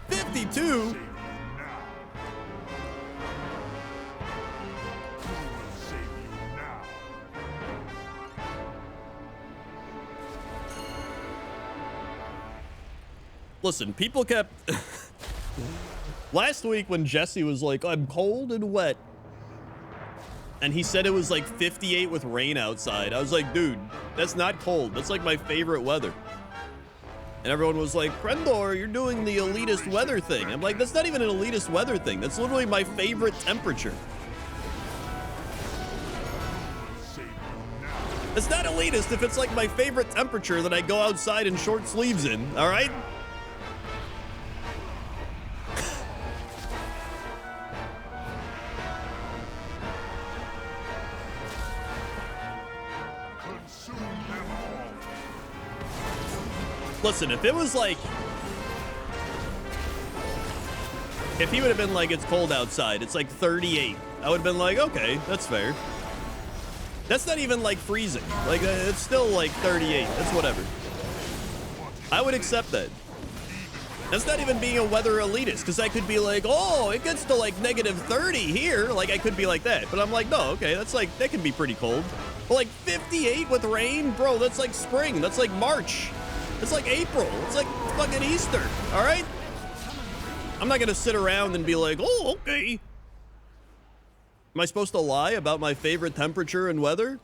Speaker 1: 52? Listen, people kept... Last week when Jesse was like, I'm cold and wet, and he said it was like 58 with rain outside, I was like, dude, that's not cold. That's like my favorite weather. And everyone was like, Scrandle, you're doing the elitist weather thing. I'm like, that's not even an elitist weather thing. That's literally my favorite temperature. It's not elitist if it's like my favorite temperature that I go outside in short sleeves in, all right? Listen, if it was like... If he would have been like, it's cold outside, it's like 38, I would have been like, okay, that's fair. That's not even like freezing. Like, it's still like 38. That's whatever. I would accept that. That's not even being a weather elitist, because I could be like, oh, it gets to like -30 here. Like, I could be like that. But I'm like, no, okay, that's like, that can be pretty cold. But like 58 with rain? Bro, that's like spring. That's like March. It's like April. It's like fucking Easter. All right? I'm not going to sit around and be like, oh, okay. Am I supposed to lie about my favorite temperature and weather?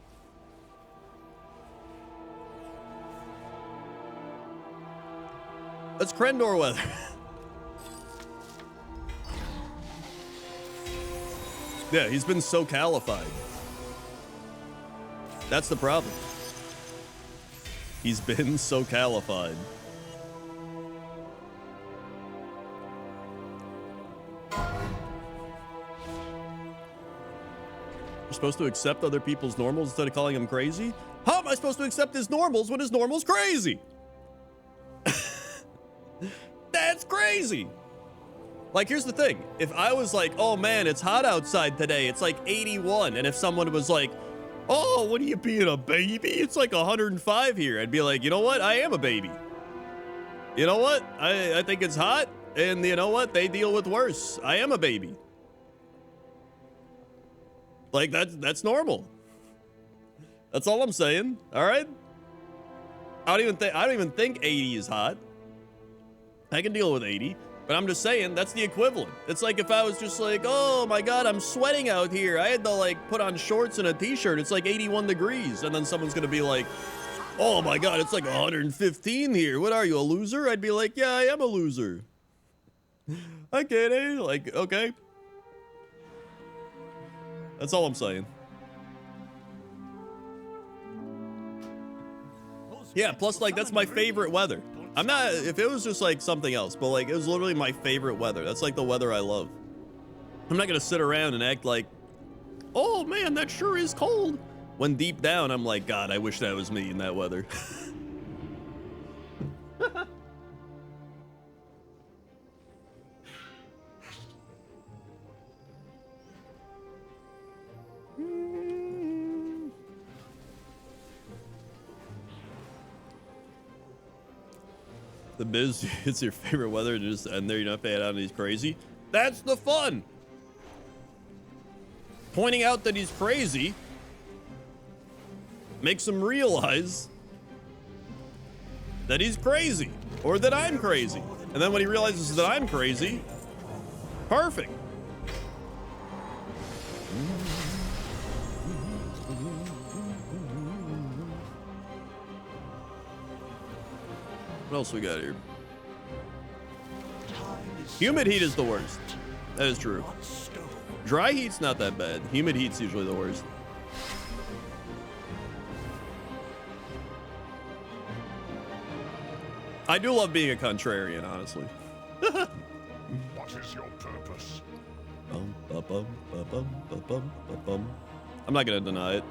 Speaker 1: That's Crendor weather. Yeah, he's been so calified. That's the problem. He's been so calified. You're supposed to accept other people's normals instead of calling them crazy? How am I supposed to accept his normals when his normal's crazy? That's crazy. Like, here's the thing. If I was like, oh man, it's hot outside today, it's like 81, and if someone was like, oh, what are you being, a baby? It's like 105 here. I'd be like, you know what? I am a baby. You know what? I think it's hot, and you know what? They deal with worse. I am a baby. Like, that's normal. That's all I'm saying. All right? I don't even think 80 is hot. I can deal with 80, but I'm just saying that's the equivalent. It's like if I was just like, oh my God, I'm sweating out here. I had to like put on shorts and a t-shirt. It's like 81 degrees. And then someone's going to be like, oh my God, it's like 115 here. What are you, a loser? I'd be like, yeah, I am a loser. I get it. Like, okay. That's all I'm saying. Yeah, plus like that's my favorite weather. I'm not, if it was just like something else, but like it was literally my favorite weather. That's like the weather I love. I'm not gonna sit around and act like, oh man, that sure is cold. When deep down, I'm like, God, I wish that was me in that weather. The biz, it's your favorite weather, just and there you don't pay it out and he's crazy. That's the fun. Pointing out that he's crazy makes him realize that he's crazy or that I'm crazy. And then when he realizes that I'm crazy, perfect. What else we got here? Humid heat is the worst. That is true. Dry heat's not that bad. Humid heat's usually the worst. I do love being a contrarian, honestly.
Speaker 10: What is your purpose?
Speaker 1: I'm not gonna deny it.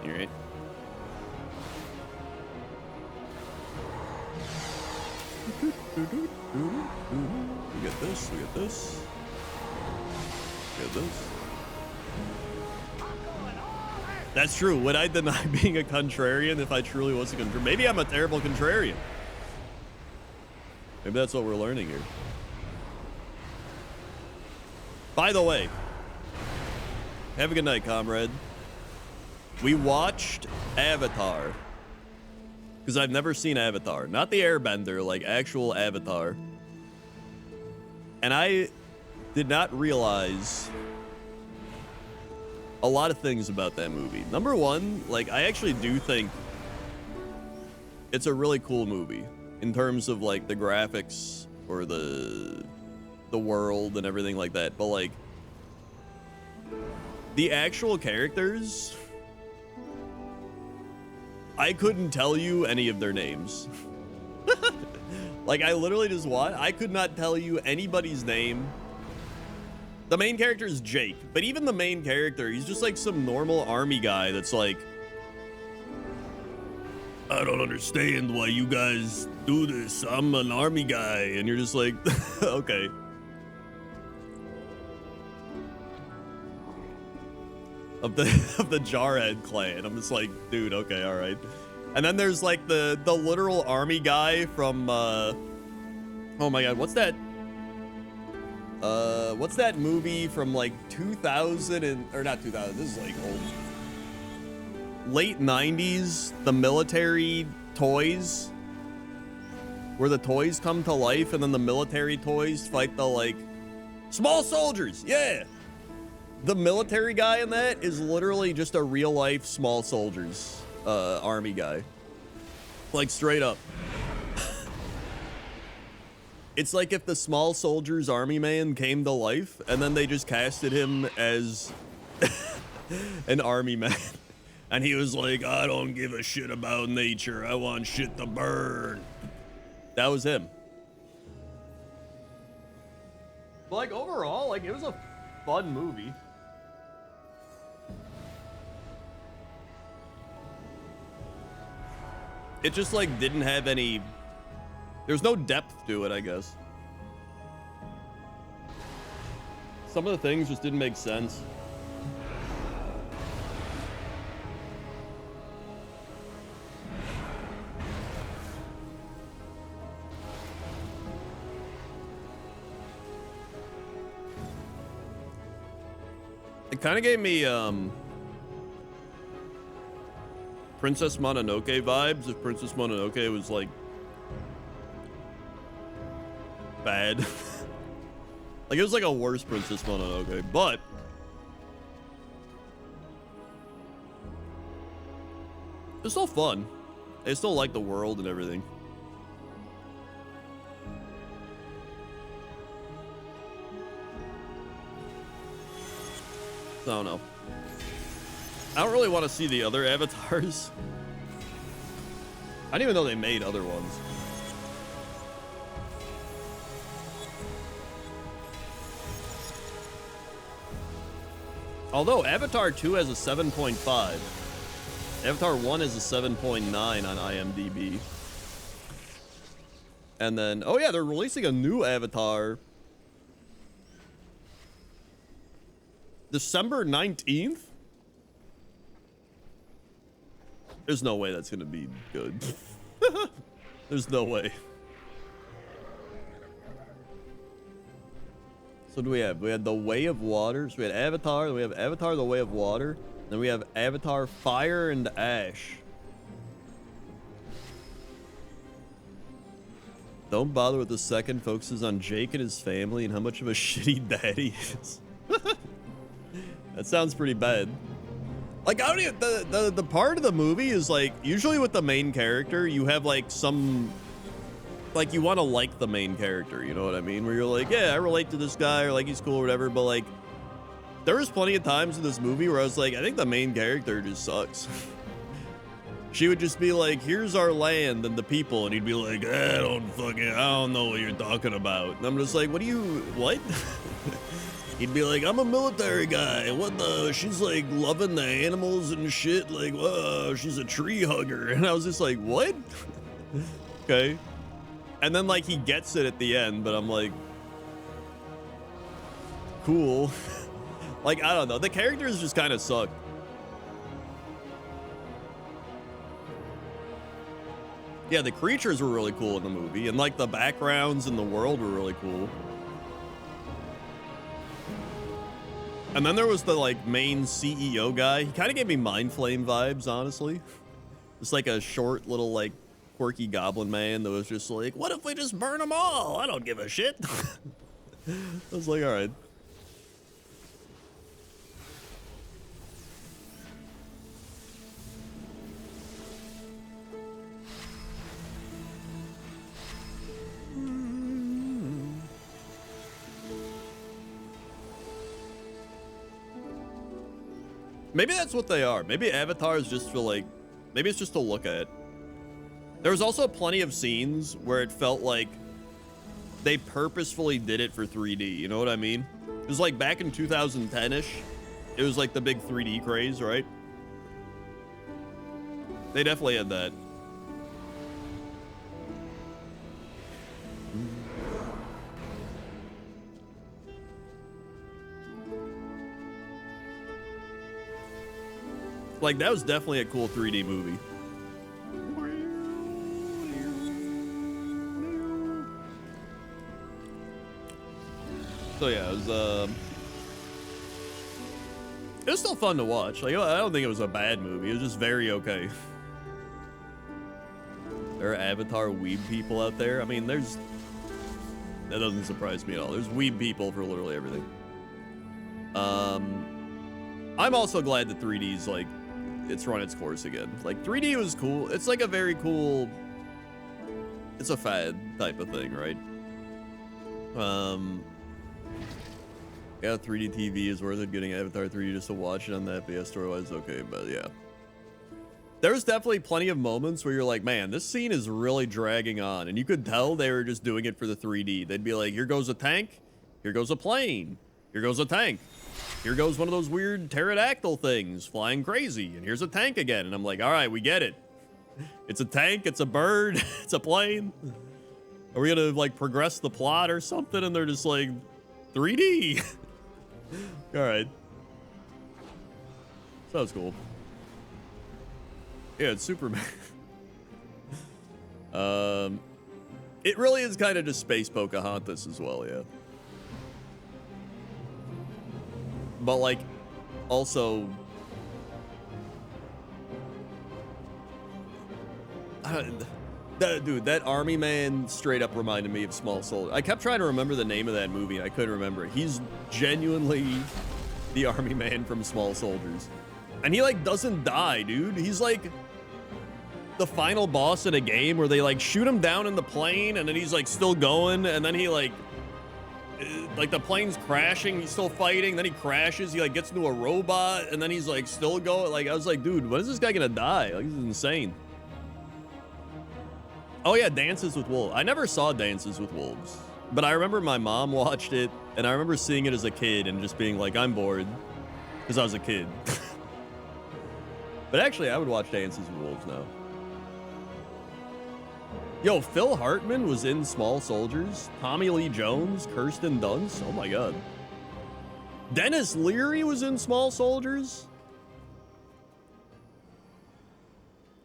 Speaker 1: You right? We get this, we get this. We get this. That's true. Would I deny being a contrarian if I truly was a contrarian? Maybe I'm a terrible contrarian. Maybe that's what we're learning here. By the way, have a good night, comrade. We watched Avatar. Because I've never seen Avatar. Not the Airbender, like actual Avatar. And I did not realize a lot of things about that movie. Number one, like, I actually do think it's a really cool movie in terms of like the graphics or the world and everything like that. But like the actual characters, I couldn't tell you any of their names. Like, I literally just I could not tell you anybody's name. The main character is Jake, but even the main character, he's just like some normal army guy that's like, I don't understand why you guys do this. I'm an army guy. And you're just like, okay. Of the Jarhead clan. I'm just like, dude, okay, all right. And then there's like the literal army guy from oh my god, what's that movie from like 2000 or not 2000, this is like old, late 90s, the military toys, where the toys come to life and then the military toys fight the like small soldiers. Yeah, the military guy in that is literally just a real life small soldiers army guy, like straight up. It's like if the small soldiers army man came to life and then they just casted him as an army man. And he was like, I don't give a shit about nature. I want shit to burn. That was him. But like overall, like it was a fun movie. It just like didn't have any, there's no depth to it, I guess. Some of the things just didn't make sense. It kind of gave me Princess Mononoke vibes, if Princess Mononoke was like bad. Like it was like a worse Princess Mononoke, but it's still fun. I still like the world and everything. I don't know. I don't really want to see the other avatars. I didn't even know they made other ones. Although Avatar 2 has a 7.5. Avatar 1 is a 7.9 on IMDb. And then, oh yeah, they're releasing a new Avatar December 19th? There's no way that's gonna be good. There's no way. So what do we have? We had the Way of Water. So we had Avatar, then we have Avatar the Way of Water. Then we have Avatar Fire and Ash. Don't bother with the second, focuses on Jake and his family and how much of a shitty dad he is. That sounds pretty bad. Like, I don't even, the part of the movie is like, usually with the main character, you have like some, like you want to like the main character, you know what I mean? Where you're like, yeah, I relate to this guy, or like he's cool or whatever, but like, there was plenty of times in this movie where I was like, I think the main character just sucks. She would just be like, here's our land and the people, and he'd be like, I don't know what you're talking about. And I'm just like, what? He'd be like, I'm a military guy. What the? She's like loving the animals and shit. Like, whoa, she's a tree hugger. And I was just like, what? Okay. And then like he gets it at the end, but I'm like, cool. Like, I don't know. The characters just kind of suck. Yeah, the creatures were really cool in the movie, and like the backgrounds in the world were really cool. And then there was the like main CEO guy. He kind of gave me Mind Flame vibes, honestly. It's like a short little like quirky goblin man that was just like, what if we just burn them all? I don't give a shit. I was like, all right. Maybe that's what they are. Maybe avatars just feel like, maybe it's just to look at. There was also plenty of scenes where it felt like they purposefully did it for 3D. You know what I mean? It was like back in 2010-ish. It was like the big 3D craze, right? They definitely had that. Like, that was definitely a cool 3D movie. So yeah, it was still fun to watch. Like, I don't think it was a bad movie. It was just very okay. There are Avatar weeb people out there. I mean, that doesn't surprise me at all. There's weeb people for literally everything. I'm also glad that 3D's like, it's run its course again. Like, 3D was cool. It's like a very cool, it's a fad type of thing, right? Yeah, 3D TV is worth it. Getting Avatar 3D just to watch it on that, but yeah, story-wise, okay, but yeah. There's definitely plenty of moments where you're like, man, this scene is really dragging on, and you could tell they were just doing it for the 3D. They'd be like, here goes a tank, here goes a plane, here goes a tank. Here goes one of those weird pterodactyl things flying crazy, and here's a tank again. And I'm like, all right, we get it. It's a tank, it's a bird, it's a plane. Are we gonna like progress the plot or something? And they're just like, 3D. All right. Sounds cool. Yeah, it's Superman. It really is kind of just Space Pocahontas as well, yeah. But like, also, dude, that army man straight up reminded me of Small Soldiers. I kept trying to remember the name of that movie, and I couldn't remember it. He's genuinely the army man from Small Soldiers. And he like doesn't die, dude. He's like the final boss in a game where they like shoot him down in the plane, and then he's like still going, and then he like the plane's crashing, he's still fighting, then he crashes, he like gets into a robot, and then he's like still going. Like, I was like, dude, when is this guy gonna die? Like, this is insane. Oh yeah, Dances with Wolves. I never saw Dances with Wolves, but I remember my mom watched it, and I remember seeing it as a kid and just being like, I'm bored, because I was a kid. But actually, I would watch Dances with Wolves now. Yo, Phil Hartman was in Small Soldiers. Tommy Lee Jones, Kirsten Dunst. Oh my god. Dennis Leary was in Small Soldiers.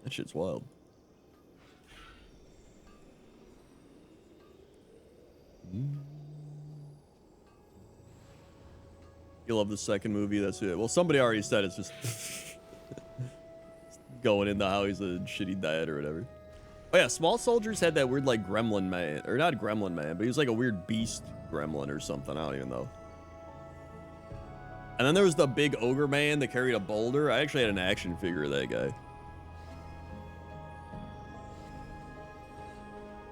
Speaker 1: That shit's wild. You love the second movie, that's it. Well, somebody already said it's just going into how he's a shitty dad or whatever. Oh yeah, Small Soldiers had that weird like gremlin man, or not gremlin man, but he was like a weird beast gremlin or something. I don't even know. And then there was the big ogre man that carried a boulder. I actually had an action figure of that guy.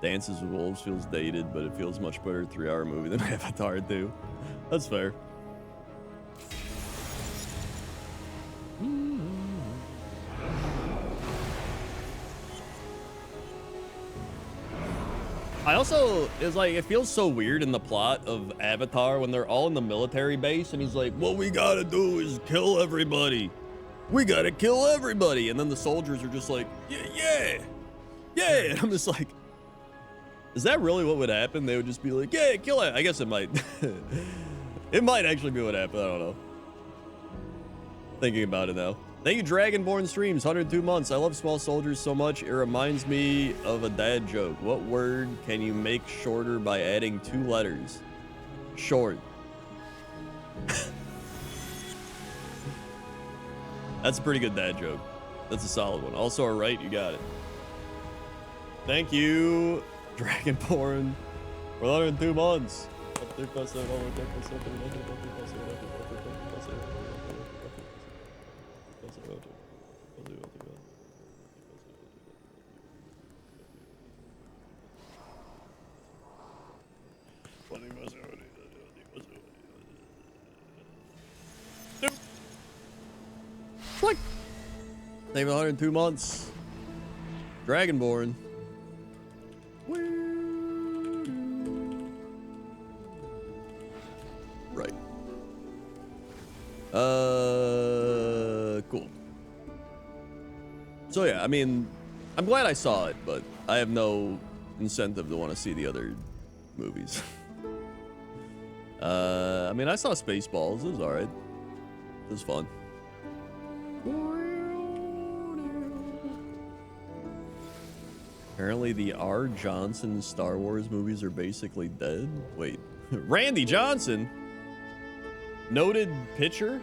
Speaker 1: Dances with Wolves feels dated, but it feels much better 3-hour movie than Avatar 2. That's fair. I also, it's like, it feels so weird in the plot of Avatar when they're all in the military base and he's like, what we gotta do is kill everybody. We gotta kill everybody. And then the soldiers are just like, yeah. And I'm just like, is that really what would happen? They would just be like, yeah, kill it. I guess it might. It might actually be what happened. I don't know. Thinking about it now. Thank you, Dragonborn Streams, 102 months. I love Small Soldiers so much. It reminds me of a dad joke. What word can you make shorter by adding 2 letters? Short. That's a pretty good dad joke. That's a solid one. Also, all right, you got it. Thank you, Dragonborn, for 102 months. Click. Save 102 months. Dragonborn. Right. Cool. So yeah, I mean, I'm glad I saw it, but I have no incentive to want to see the other movies. I mean, I saw Spaceballs. It was alright. It was fun. Apparently the R. Johnson Star Wars movies are basically dead. Wait, Randy Johnson? Noted pitcher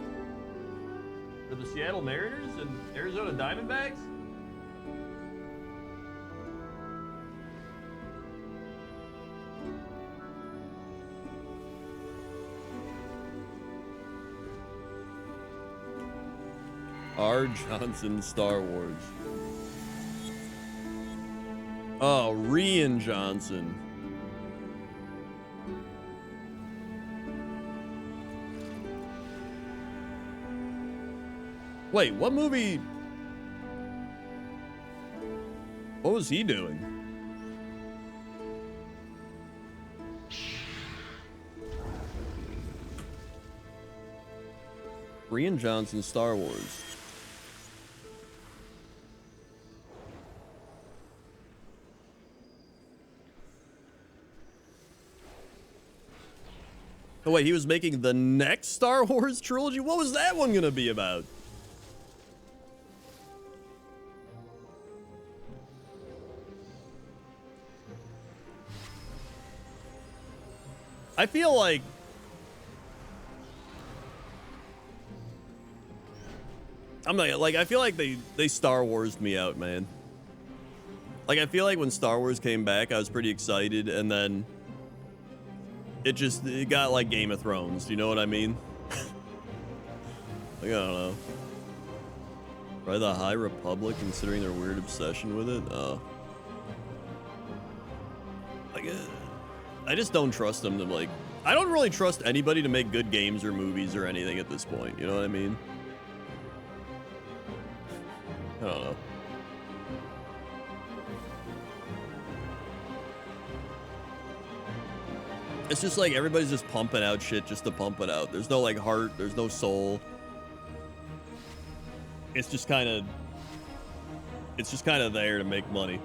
Speaker 1: for the Seattle Mariners and Arizona Diamondbacks? R. Johnson Star Wars. Oh, Rian Johnson. Wait, what movie? What was he doing? Rian Johnson, Star Wars. Oh wait, he was making the next Star Wars trilogy? What was that one gonna be about? I feel like I'm not like, I feel like they Star Wars'd me out, man. Like, I feel like when Star Wars came back, I was pretty excited, and then it got like Game of Thrones. You know what I mean? Like, I don't know. Probably the High Republic, considering their weird obsession with it. Oh. Like, I just don't trust them to, like, I don't really trust anybody to make good games or movies or anything at this point. You know what I mean? I don't know. It's just like everybody's just pumping out shit just to pump it out. There's no like heart, there's no soul. It's just kind of there to make money.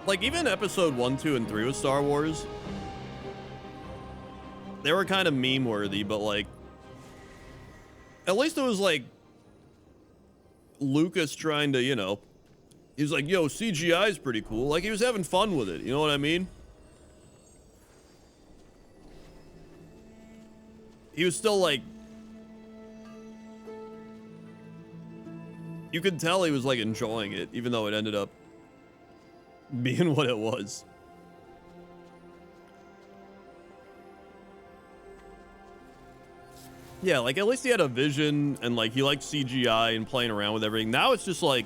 Speaker 1: Like, even episode 1, 2, and 3 with Star Wars, they were kind of meme worthy, but like, at least it was like Lucas trying to, you know, he was like, yo, CGI is pretty cool. Like, he was having fun with it. You know what I mean? He was still like You could tell he was like enjoying it, even though it ended up being what it was. Yeah, like at least he had a vision and like he liked CGI and playing around with everything. Now it's just like,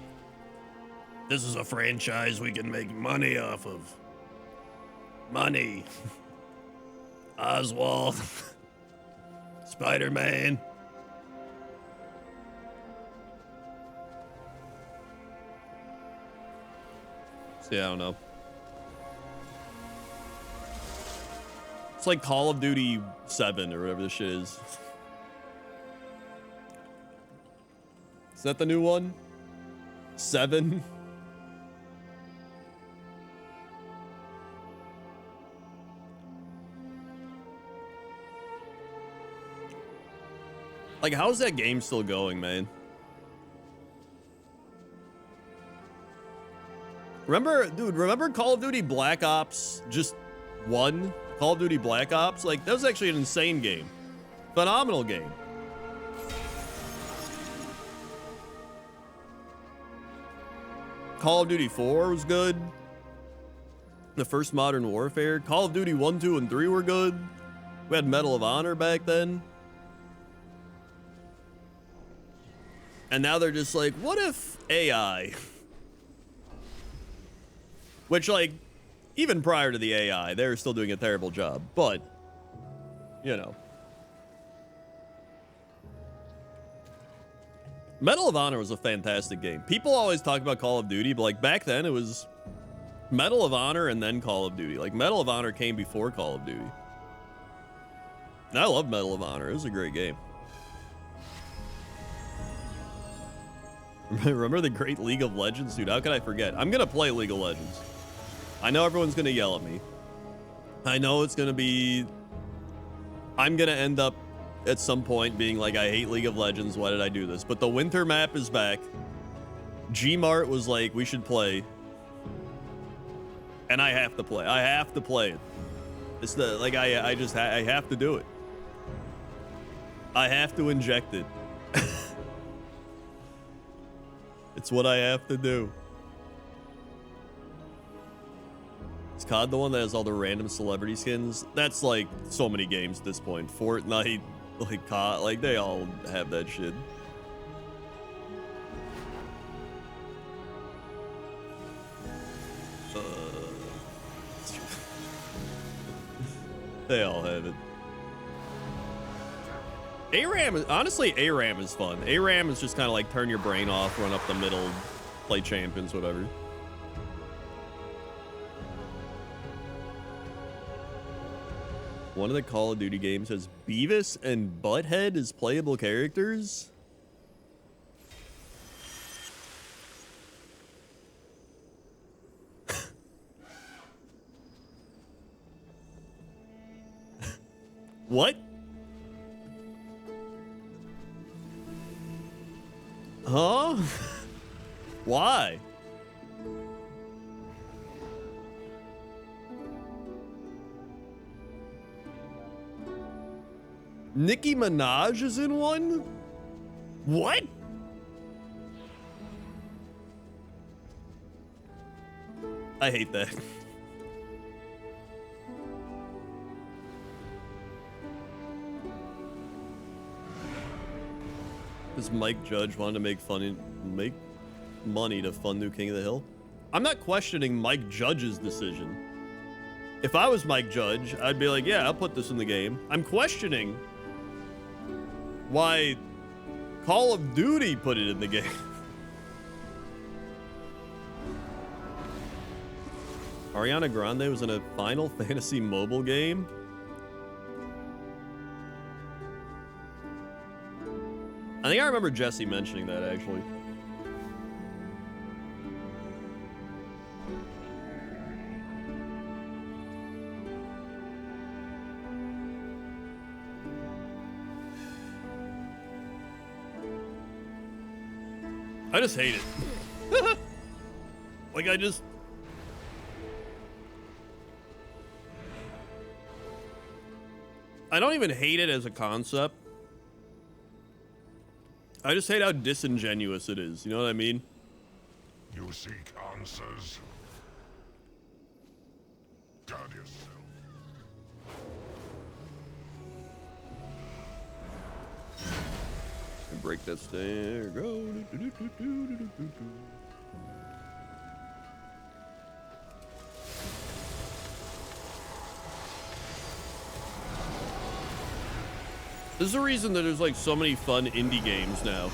Speaker 1: this is a franchise we can make money off of. Money. Oswald. Spider-Man. Yeah, I don't know. It's like Call of Duty 7 or whatever this shit is. Is that the new one? 7? Like, how's that game still going, man? Remember Call of Duty Black Ops just 1? Call of Duty Black Ops? Like, that was actually an insane game. Phenomenal game. Call of Duty 4 was good. The first Modern Warfare. Call of Duty 1, 2, and 3 were good. We had Medal of Honor back then. And now they're just like, what if AI? Which, like, even prior to the AI, they were still doing a terrible job. But, you know. Medal of Honor was a fantastic game. People always talk about Call of Duty, but, like, back then it was Medal of Honor and then Call of Duty. Like, Medal of Honor came before Call of Duty. And I love Medal of Honor. It was a great game. Remember the great League of Legends? Dude, how could I forget? I'm going to play League of Legends. I know everyone's going to yell at me. I know it's going to be... I'm going to end up at some point being like, I hate League of Legends. Why did I do this? But the winter map is back. Gmart was like, we should play. And I have to play. I have to play it. It's the, like, I have to do it. I have to inject it. It's what I have to do. Is COD the one that has all the random celebrity skins? That's like so many games at this point. Fortnite, like COD, like they all have that shit. They all have it. ARAM, honestly, ARAM is fun. ARAM is just kind of like turn your brain off, run up the middle, play champions, whatever. One of the Call of Duty games has Beavis and Butthead as playable characters. What? Huh? Why? Nicki Minaj is in one? What? I hate that. Does Mike Judge want to make money to fund new King of the Hill? I'm not questioning Mike Judge's decision. If I was Mike Judge, I'd be like, yeah, I'll put this in the game. I'm questioning why Call of Duty put it in the game. Ariana Grande was in a Final Fantasy mobile game? I think I remember Jesse mentioning that, actually. I just hate it. Like, I don't even hate it as a concept. I just hate how disingenuous it is. You know what I mean?
Speaker 10: You seek answers? Guard yourself.
Speaker 1: And break that stair. Go. There's a reason that there's like so many fun indie games now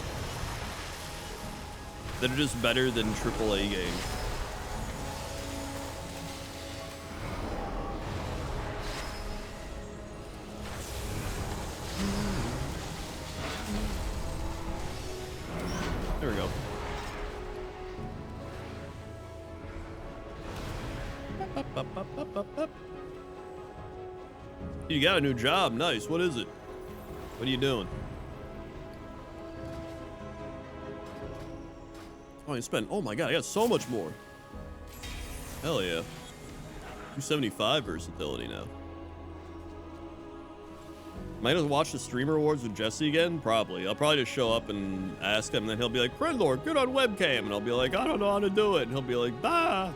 Speaker 1: that are just better than AAA games. There we go. You got a new job. Nice. What is it? What are you doing? Oh, I spent. Oh my god, I got so much more. Hell yeah. 275 versatility now. Am I gonna watch the streamer awards with Jesse again? Probably. I'll probably just show up and ask him, and then he'll be like, Scrandle, get on webcam. And I'll be like, I don't know how to do it. And he'll be like, bah.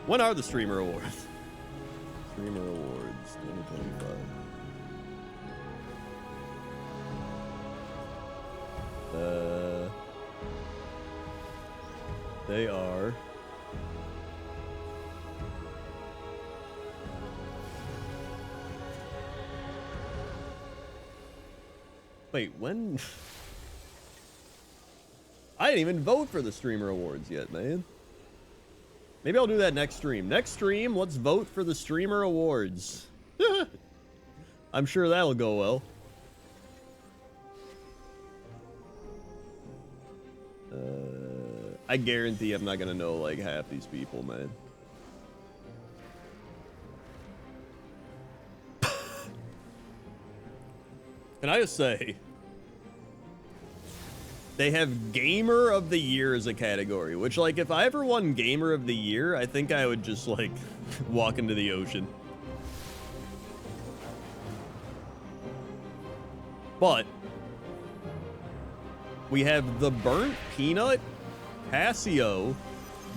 Speaker 1: When are the streamer awards? Streamer awards 2025. They are wait, when? I didn't even vote for the streamer awards yet, man. Maybe I'll do that next stream. Next stream, let's vote for the streamer awards. I'm sure that'll go well. I guarantee I'm not gonna know like half these people, man. Can I just say, they have Gamer of the Year as a category, which like if I ever won Gamer of the Year, I think I would just like walk into the ocean. But we have the Burnt Peanut, Passio,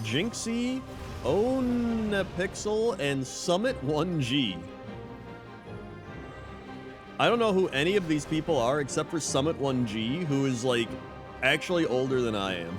Speaker 1: Jinxie, Onapixel, and Summit 1G. I don't know who any of these people are except for Summit 1G, who is like actually older than I am.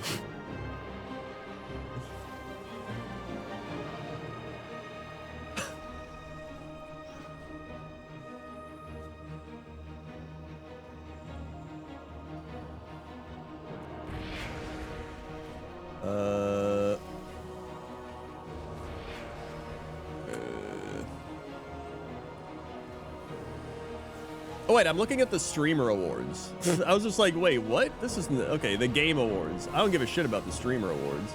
Speaker 1: Oh wait, I'm looking at the streamer awards. I was just like, wait, what? This is okay, the game awards. I don't give a shit about the streamer awards.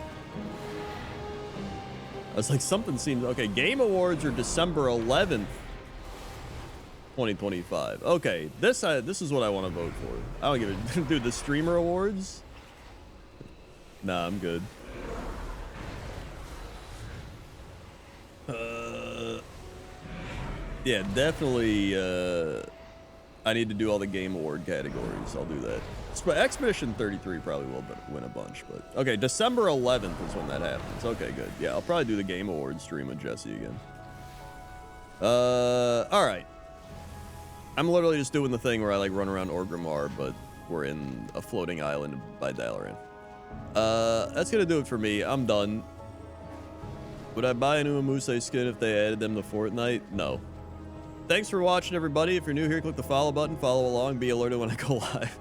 Speaker 1: I was like, something seems okay. Game awards are December 11th, 2025. Okay, this is what I want to vote for. I don't give a dude. The streamer awards. Nah, I'm good. Yeah, definitely. I need to do all the game award categories. I'll do that. Expedition 33 probably will win a bunch, but okay, December 11th is when that happens. Okay, good. Yeah, I'll probably do the game awards stream with Jesse again. All right. I'm literally just doing the thing where I like run around Orgrimmar, but we're in a floating island by Dalaran. That's gonna do it for me. I'm done. Would I buy a new Amuse skin if they added them to Fortnite? No. Thanks for watching, everybody. If you're new here, click the follow button, follow along, be alerted when I go live.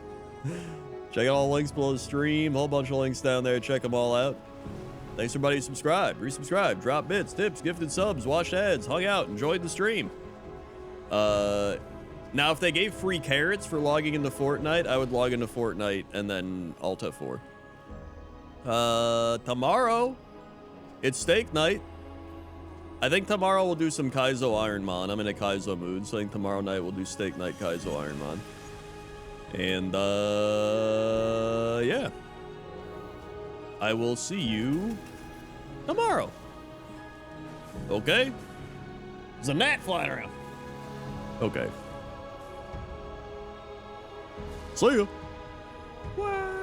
Speaker 1: Check out all the links below the stream, a whole bunch of links down there. Check them all out. Thanks everybody who subscribed, resubscribed, dropped bits, tips, gifted subs, watched ads, hung out, enjoyed the stream. Now, if they gave free carrots for logging into Fortnite, I would log into Fortnite and then Alt F4. Tomorrow, it's steak night. I think tomorrow we'll do some Kaizo Ironmon. I'm in a Kaizo mood, so I think tomorrow night we'll do steak night Kaizo Ironmon. And, yeah. I will see you tomorrow. Okay? There's a gnat flying around. Okay. See ya. Wow.